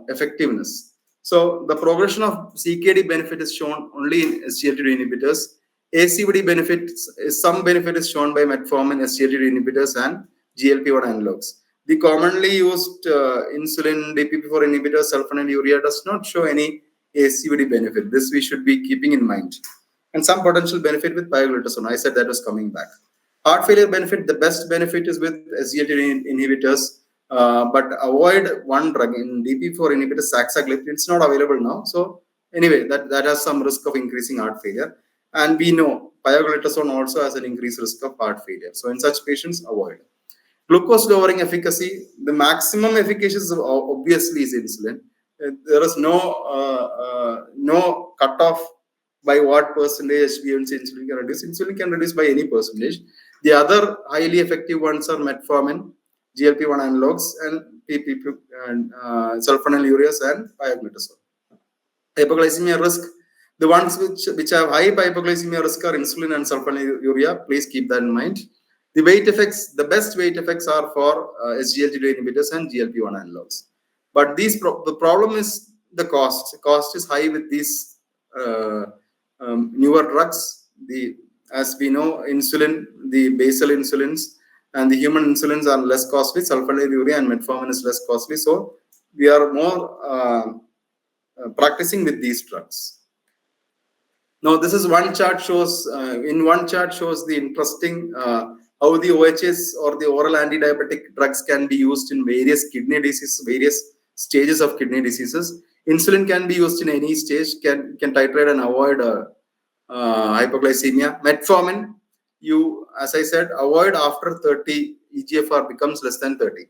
effectiveness. So the progression of CKD benefit is shown only in SGLT2 inhibitors. ACVD benefits, some benefit is shown by metformin, SGLT2 inhibitors, and GLP-1 analogs. The commonly used insulin, DPP-4 inhibitors, sulfonylurea does not show any ACVD benefit. This we should be keeping in mind. And some potential benefit with pioglitazone. I said that was coming back. Heart failure benefit, the best benefit is with SGLT inhibitors, but avoid one drug in DP4 inhibitors, saxagliptin. It's not available now. So anyway, that has some risk of increasing heart failure. And we know pioglitazone also has an increased risk of heart failure. So in such patients, avoid. Glucose lowering efficacy, the maximum efficacy obviously is insulin. There is no cutoff by what percentage HbA1c insulin can reduce. Insulin can reduce by any percentage. The other highly effective ones are metformin, GLP-1 analogs, and PPP and sulfonylureas and pioglitazone. Hypoglycemia risk. The ones which have high hypoglycemia risk are insulin and sulfonylurea. Please keep that in mind. The weight effects, the best weight effects are for SGLT2 inhibitors and GLP-1 analogs. But the problem is the cost. The cost is high with these uh, newer drugs. As we know, insulin, the basal insulins and the human insulins are less costly. Sulfonylurea and metformin is less costly. So we are more practicing with these drugs. Now, this is one chart shows in one chart shows the interesting how the OHS or the oral anti-diabetic drugs can be used in various kidney diseases, various stages of kidney diseases. Insulin can be used in any stage, can titrate and avoid hypoglycemia. Metformin, you, as I said, avoid after 30 EGFR becomes less than 30.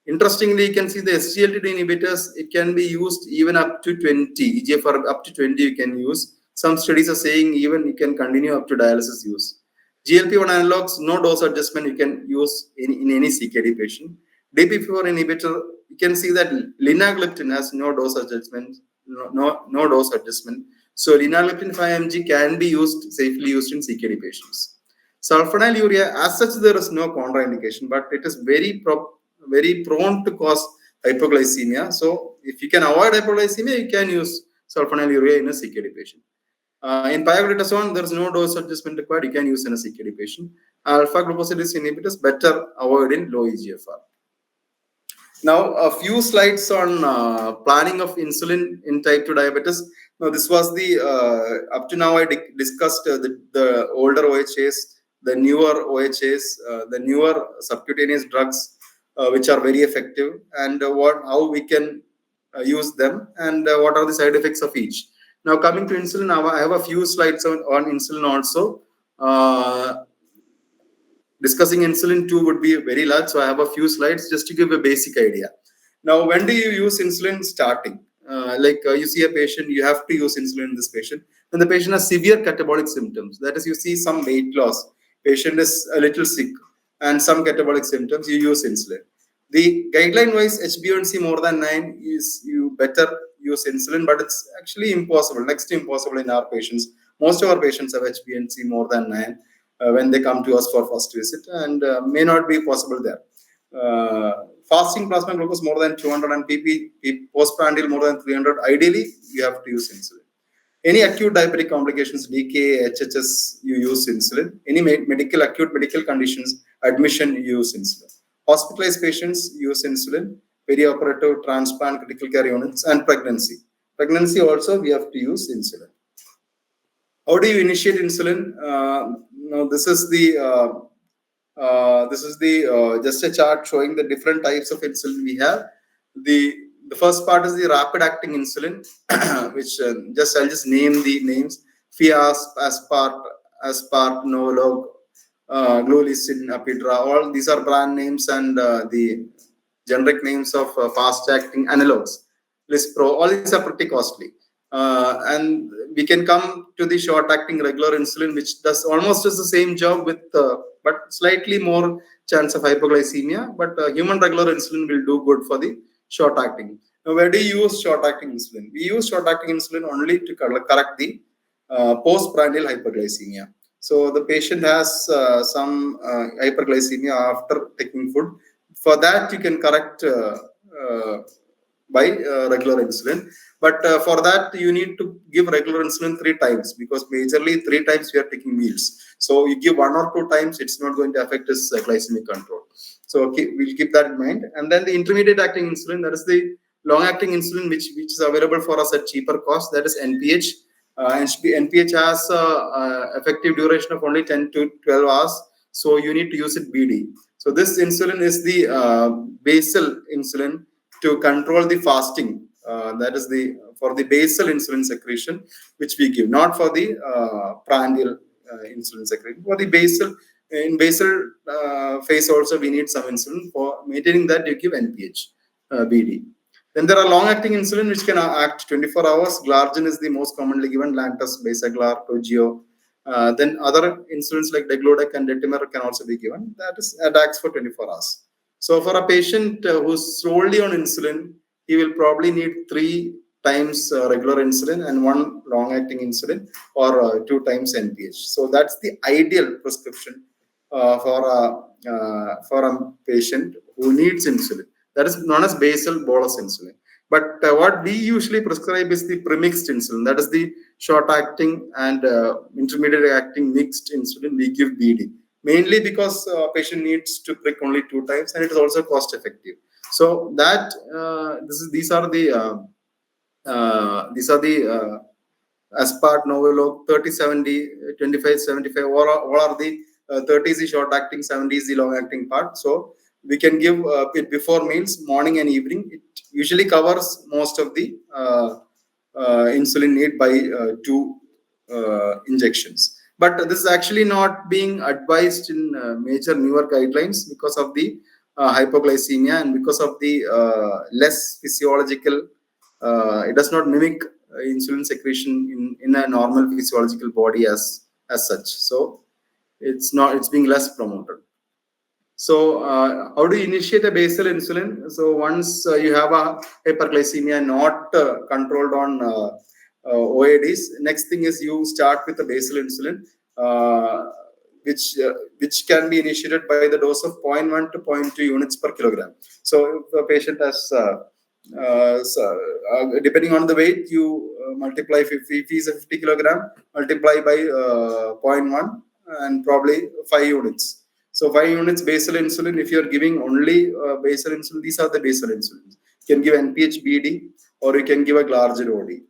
Interestingly, you can see the SGLT2 inhibitors, it can be used even up to 20. EGFR up to 20 you can use. Some studies are saying even you can continue up to dialysis use. GLP-1 analogs, no dose adjustment you can use in any CKD patient. DPP-4 inhibitor, you can see that linagliptin has no dose adjustment, no dose adjustment. So linagliptin 5 mg can be used, safely used in CKD patients. Sulfonylurea, as such, there is no contraindication, but it is very prone to cause hypoglycemia. So if you can avoid hypoglycemia, you can use sulfonylurea in a CKD patient. In pioglitazone, there is no dose adjustment required. You can use in a CKD patient. Alpha glucosidase inhibitors better avoid in low EGFR. Now, a few slides on planning of insulin in type 2 diabetes. Now, this was the, up to now I discussed the older OHAs, the newer OHAs, the newer subcutaneous drugs, which are very effective, and how we can use them, and what are the side effects of each. Now, coming to insulin, I have a few slides on insulin also. Discussing insulin too would be very large, so I have a few slides just to give a basic idea. Now, when do you use insulin? Starting. You see a patient, you have to use insulin in this patient. When the patient has severe catabolic symptoms, that is, you see some weight loss, patient is a little sick, and some catabolic symptoms, you use insulin. The guideline wise, HbA1c more than 9 is you better use insulin, but it's actually impossible, next to impossible in our patients. Most of our patients have HbA1c more than 9 when they come to us for first visit, and may not be possible there. Fasting plasma glucose more than 200 and postprandial more than 300. Ideally, you have to use insulin. Any acute diabetic complications, DKA, HHS, you use insulin. Any acute medical conditions, admission, you use insulin. Hospitalized patients use insulin. Perioperative, transplant, critical care units, and pregnancy. Pregnancy also, we have to use insulin. How do you initiate insulin? Now, this is the just a chart showing the different types of insulin we have. The first part is the rapid acting insulin, which I'll just name the names: Fiasp, Aspart, Novolog, Glulicin, Apidra. All these are brand names and the generic names of fast acting analogs. Lispro. All these are pretty costly. And we can come to the short acting regular insulin, which does almost the same job with but slightly more chance of hypoglycemia. But human regular insulin will do good for the short acting. Now, where do you use short acting insulin? We use short acting insulin only to correct the postprandial hyperglycemia. So the patient has some hyperglycemia after taking food. For that, you can correct by regular insulin. But for that, you need to give regular insulin 3 times, because majorly 3 times we are taking meals. So you give 1 or 2 times, it's not going to affect his glycemic control. So we'll keep that in mind. And then the intermediate acting insulin, that is the long acting insulin, which is available for us at cheaper cost, that is NPH. NPH has effective duration of only 10 to 12 hours. So you need to use it BD. So this insulin is the basal insulin to control the fasting. That is for the basal insulin secretion, which we give, not for the prandial insulin secretion. For the basal, in basal phase also we need some insulin. For maintaining that, you give NPH, BD. Then there are long-acting insulin which can act 24 hours. Glargine is the most commonly given, Lantus, Basaglar, Toujeo. Then other insulins like Degludec and Detimir can also be given. That acts for 24 hours. So for a patient who's solely on insulin, he will probably need 3 times regular insulin and one long-acting insulin, or 2 times NPH. So that's the ideal prescription for a patient who needs insulin. That is known as basal bolus insulin. But what we usually prescribe is the premixed insulin. That is the short-acting and intermediate-acting mixed insulin. We give BD mainly because patient needs to prick only 2 times, and it is also cost-effective. So that these are the Aspart, Novolog, 30, 70, 25, 75, all are the 30 is the short acting, 70 is the long acting part. So we can give it before meals, morning and evening. It usually covers most of the insulin need by 2 injections. But this is actually not being advised in major newer guidelines because of the hypoglycemia and because of the less physiological. It does not mimic insulin secretion in a normal physiological body as such. So it's being less promoted. So how do you initiate a basal insulin? So once you have a hyperglycemia not controlled on OADs, next thing is you start with a basal insulin, uh, which can be initiated by the dose of zero point 0.1 to zero point 0.2 units per kilogram. So if a patient has depending on the weight, you multiply, if he's a 50 kilogram, multiply by 0.1 and probably 5 units. So 5 units basal insulin. If you're giving only basal insulin, these are the basal insulins. You can give NPH BD or you can give a larger OD.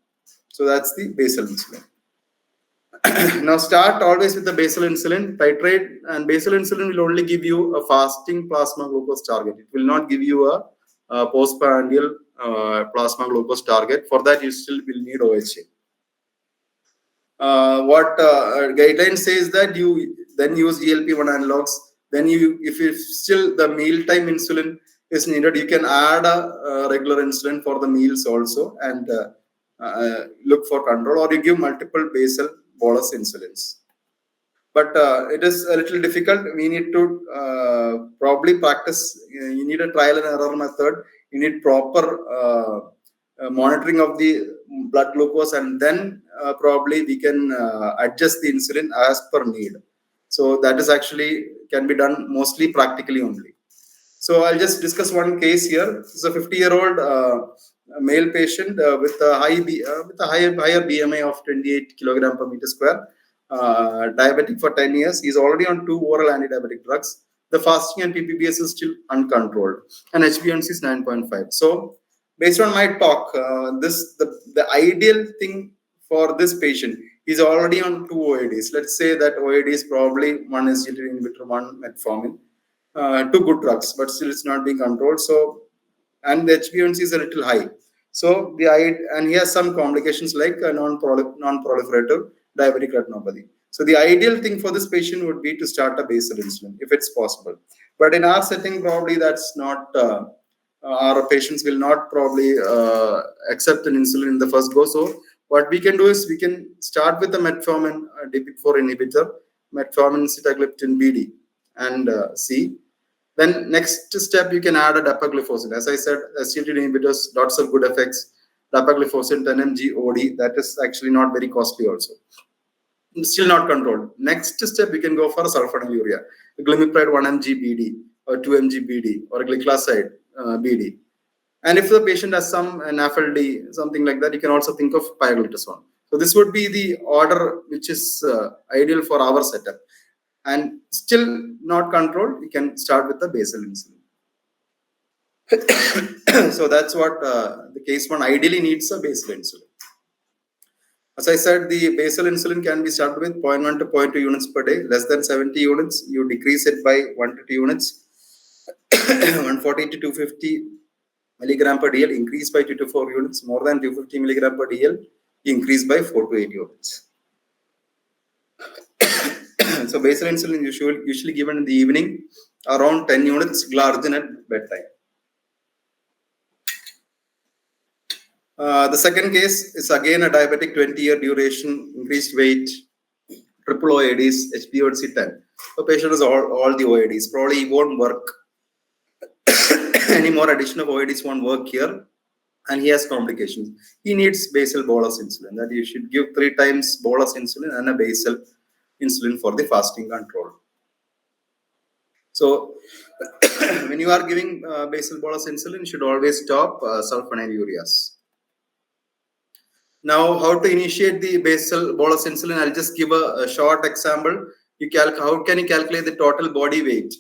So that's the basal insulin. Now start always with the basal insulin, titrate, and basal insulin will only give you a fasting plasma glucose target. It will not give you a postprandial plasma glucose target. For that, you still will need OHA. What guideline says that you then use GLP-1 analogs. Then if still the mealtime insulin is needed, you can add a regular insulin for the meals also and look for control, or you give multiple basal bolus insulins. But it is a little difficult. We need to probably practice. You need a trial and error method. You need proper monitoring of the blood glucose, and then probably we can adjust the insulin as per need. So that is actually can be done mostly practically only. So I'll just discuss one case here. It's a 50-year-old male patient with a higher BMI of 28 kilogram per meter square, diabetic for 10 years. He's already on 2 oral anti-diabetic drugs. The fasting and PPBS is still uncontrolled, and HbA1c is 9.5. So based on my talk, the ideal thing for this patient is already on 2 OADs. Let's say that OAD is probably one SGLT inhibitor, one metformin. 2 good drugs, but still it's not being controlled. So, and the HbA1c is a little high. So and he has some complications like non-proliferative diabetic retinopathy. So the ideal thing for this patient would be to start a basal insulin if it's possible. But in our setting, probably that's not. Our patients will not probably accept an insulin in the first go. So what we can do is we can start with the metformin DP4 inhibitor, metformin sitagliptin BD, and see. Then next step, you can add a dapagliflozin. As I said, SGLT inhibitors, lots of good effects. Dapagliflozin 10 mg OD, that is actually not very costly also. Still not controlled. Next step, we can go for sulfonylurea, glimepiride 1 mg BD or 2 mg BD or glycoside BD. And if the patient has some NAFLD, something like that, you can also think of pioglitazone. So this would be the order which is ideal for our setup. And still not controlled, we can start with the basal insulin. So that's what the case one ideally needs, a basal insulin. As I said, the basal insulin can be started with 0.1 to 0.2 units per day, less than 70 units. You decrease it by 1 to 2 units, 140 to 250 milligram per DL, increase by 2 to 4 units, more than 250 milligram per DL, increase by 4 to 8 units. So basal insulin is usually given in the evening, around 10 units, glargine at bedtime. The second case is again a diabetic, 20-year duration, increased weight, triple OADs, HbA1c 10. The patient has all the OADs. Probably won't work. Any more addition of OADs won't work here. and he has complications, he needs basal bolus insulin. That you should give 3 times bolus insulin and a basal insulin for the fasting control. So, when you are giving basal bolus insulin, you should always stop sulfonylureas. Now, how to initiate the basal bolus insulin? I'll just give a short example. How can you calculate the total body weight,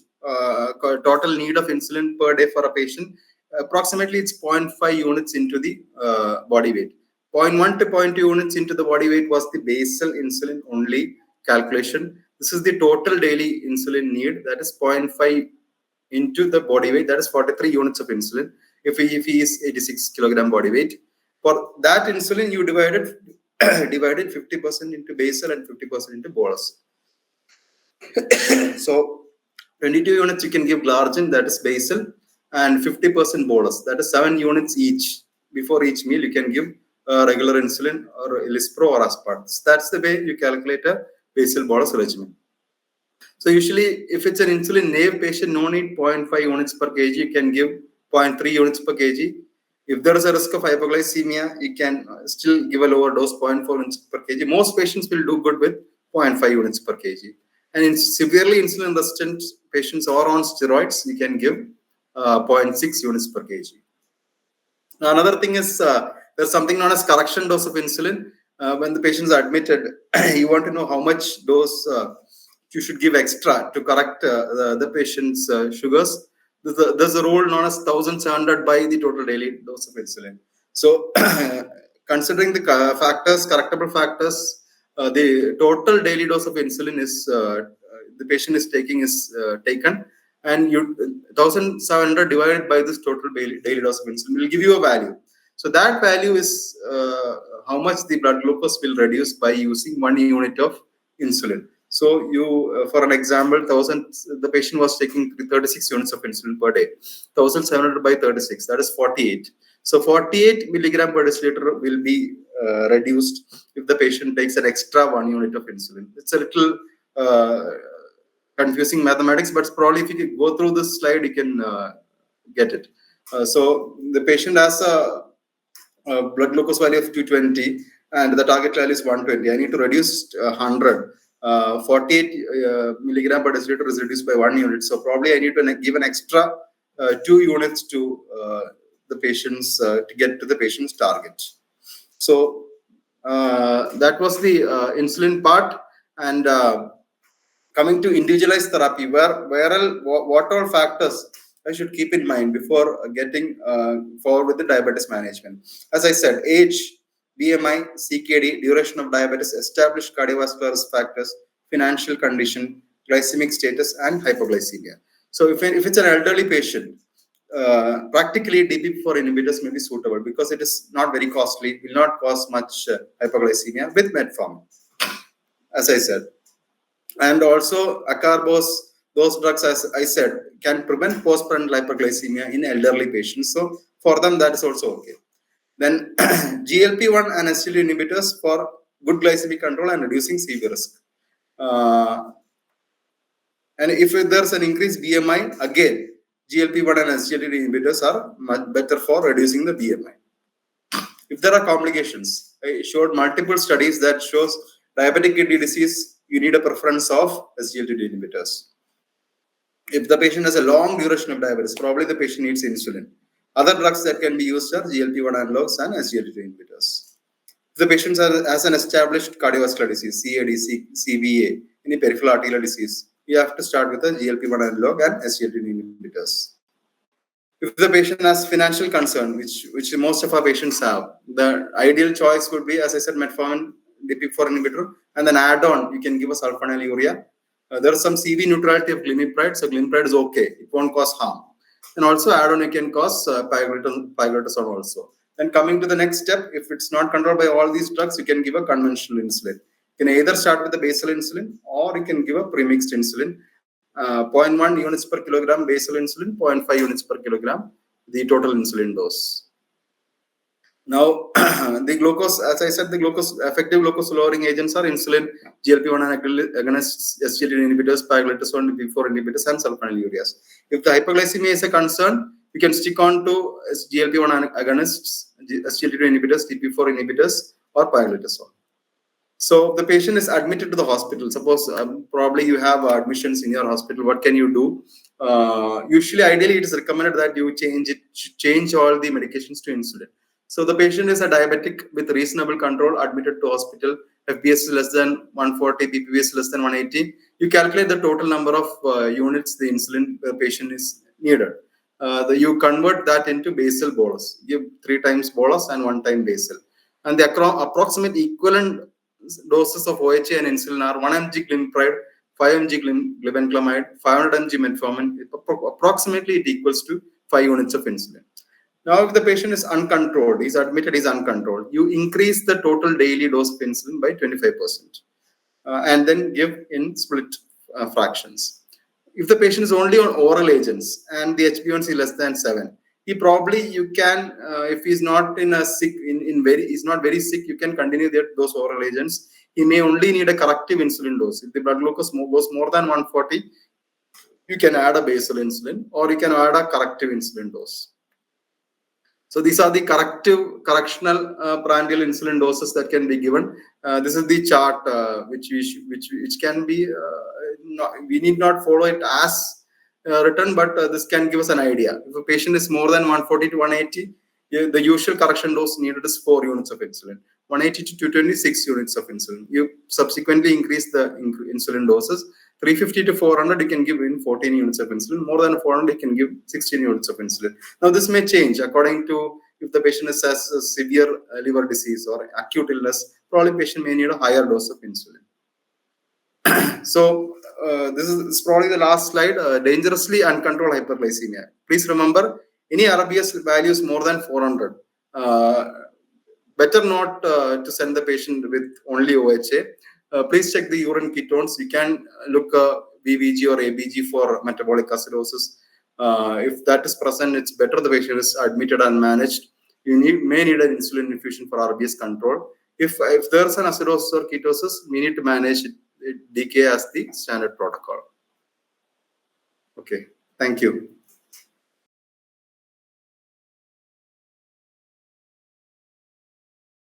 total need of insulin per day for a patient? Approximately, it's 0.5 units into the body weight. Zero point 0.1 to 0.2 units into the body weight was the basal insulin only calculation. This is the total daily insulin need. That is 0.5 into the body weight. That is 43 units of insulin. If he is 86 kilogram body weight, for that insulin, you divided 50% into basal and 50% into bolus. So 22 units you can give Glargine, that is basal, and 50% bolus, that is 7 units each. Before each meal, you can give regular insulin or Lispro or Aspart. That's the way you calculate a basal bolus regimen. So usually, if it's an insulin naive patient, no need 0.5 units per kg. You can give 0.3 units per kg. If there is a risk of hypoglycemia, you can still give a lower dose, 0.4 units per kg. Most patients will do good with 0.5 units per kg. And in severely insulin resistant patients or on steroids, you can give 0.6 units per kg. Now, another thing is there's something known as correction dose of insulin. When the patient is admitted, you want to know how much dose you should give extra to correct the patient's sugars. There's a rule known as 1700 by the total daily dose of insulin. So, considering the correctable factors, the total daily dose of insulin is the patient is taking is taken, and 1700 divided by this total daily dose of insulin will give you a value. So that value is how much the blood glucose will reduce by using 1 unit of insulin. So you, for an example, the patient was taking 36 units of insulin per day. 1700 by 36, that is 48. So 48 milligram per deciliter will be reduced if the patient takes an extra 1 unit of insulin. It's a little confusing mathematics, but probably if you go through this slide, you can get it. So the patient has a blood glucose value of 220 and the target value is 120. I need to reduce 100. 48 milligram per deciliter is reduced by 1 unit. So probably I need to give an extra 2 units to the patient's to get to the patient's target. So that was the insulin part. And coming to individualized therapy, what all factors I should keep in mind before getting forward with the diabetes management. As I said, age, BMI, CKD, duration of diabetes, established cardiovascular risk factors, financial condition, glycemic status, and hypoglycemia. So if it's an elderly patient, practically DPP-4 inhibitors may be suitable because it is not very costly, will not cause much hypoglycemia with metformin, as I said. And also acarbose, those drugs, as I said, can prevent postprandial hyperglycemia in elderly patients. So for them, that is also okay. Then GLP-1 and SGLT inhibitors for good glycemic control and reducing CV risk. And if there's an increased BMI, again, GLP-1 and SGLT inhibitors are much better for reducing the BMI. If there are complications, I showed multiple studies that shows diabetic kidney disease, you need a preference of SGLT inhibitors. If the patient has a long duration of diabetes, probably the patient needs insulin. Other drugs that can be used are GLP-1 analogs and SGLT inhibitors. If the patient has an established cardiovascular disease, CAD, CVA, any peripheral arterial disease, you have to start with a GLP-1 analog and SGLT inhibitors. If the patient has financial concern, which most of our patients have, the ideal choice would be, as I said, metformin, DPP-4 inhibitor, and then add-on, you can give a sulfonylurea. There is some CV neutrality of glimepiride, so glimepiride is okay. It won't cause harm. And also add-on, you can cause pioglitazone also. Then coming to the next step, if it's not controlled by all these drugs, you can give a conventional insulin. You can either start with the basal insulin or you can give a premixed insulin. 0.1 units per kilogram basal insulin, 0.5 units per kilogram, the total insulin dose. Now, the glucose, as I said, the effective glucose lowering agents are insulin, GLP-1 agonists, SGLT inhibitors, pioglitazone, DPP-4 inhibitors, and sulfonylureas. If the hypoglycemia is a concern, You can stick on to GLP-1 agonists, SGLT2 inhibitors, TP4 inhibitors, or pioglitazone. So the patient is admitted to the hospital. Suppose probably you have admissions in your hospital. What can you do? Usually, ideally, it is recommended that you change all the medications to insulin. So the patient is a diabetic with reasonable control, admitted to hospital. FBS is less than 140, PPV less than 180. You calculate the total number of units the insulin the patient is needed. You convert that into basal bolus. Give 3 times bolus and 1 time basal. And the approximate equivalent doses of OHA and insulin are 1 mg glimepiride, 5 mg glibenclamide, 500 mg metformin. Approximately it equals to 5 units of insulin. Now, if the patient is uncontrolled, is admitted is uncontrolled, you increase the total daily dose of insulin by 25%, and then give in split fractions. If the patient is only on oral agents and the HbA1c less than 7, he probably you can if he's not in a sick in very he's not very sick, you can continue those oral agents. He may only need a corrective insulin dose. If the blood glucose goes more than 140, you can add a basal insulin or you can add a corrective insulin dose. So these are the correctional prandial insulin doses that can be given. This is the chart which can be we need not follow it as written, but this can give us an idea. If a patient is more than 140 to 180, the usual correction dose needed is 4 units of insulin. 180 to 226 units of insulin. You subsequently increase the insulin doses. 350 to 400, you can give in 14 units of insulin. More than 400, you can give 16 units of insulin. Now, this may change according to if the patient has a severe liver disease or acute illness. Probably patient may need a higher dose of insulin. So, this is probably the last slide. Dangerously uncontrolled hyperglycemia. Please remember, any RBS values more than 400. Better not to send the patient with only OHA. Please check the urine ketones. You can look VVG or ABG for metabolic acidosis. If that is present, it's better the patient is admitted and managed. You may need an insulin infusion for RBS control. If there's an acidosis or ketosis, we need to manage DK as the standard protocol. Okay, thank you.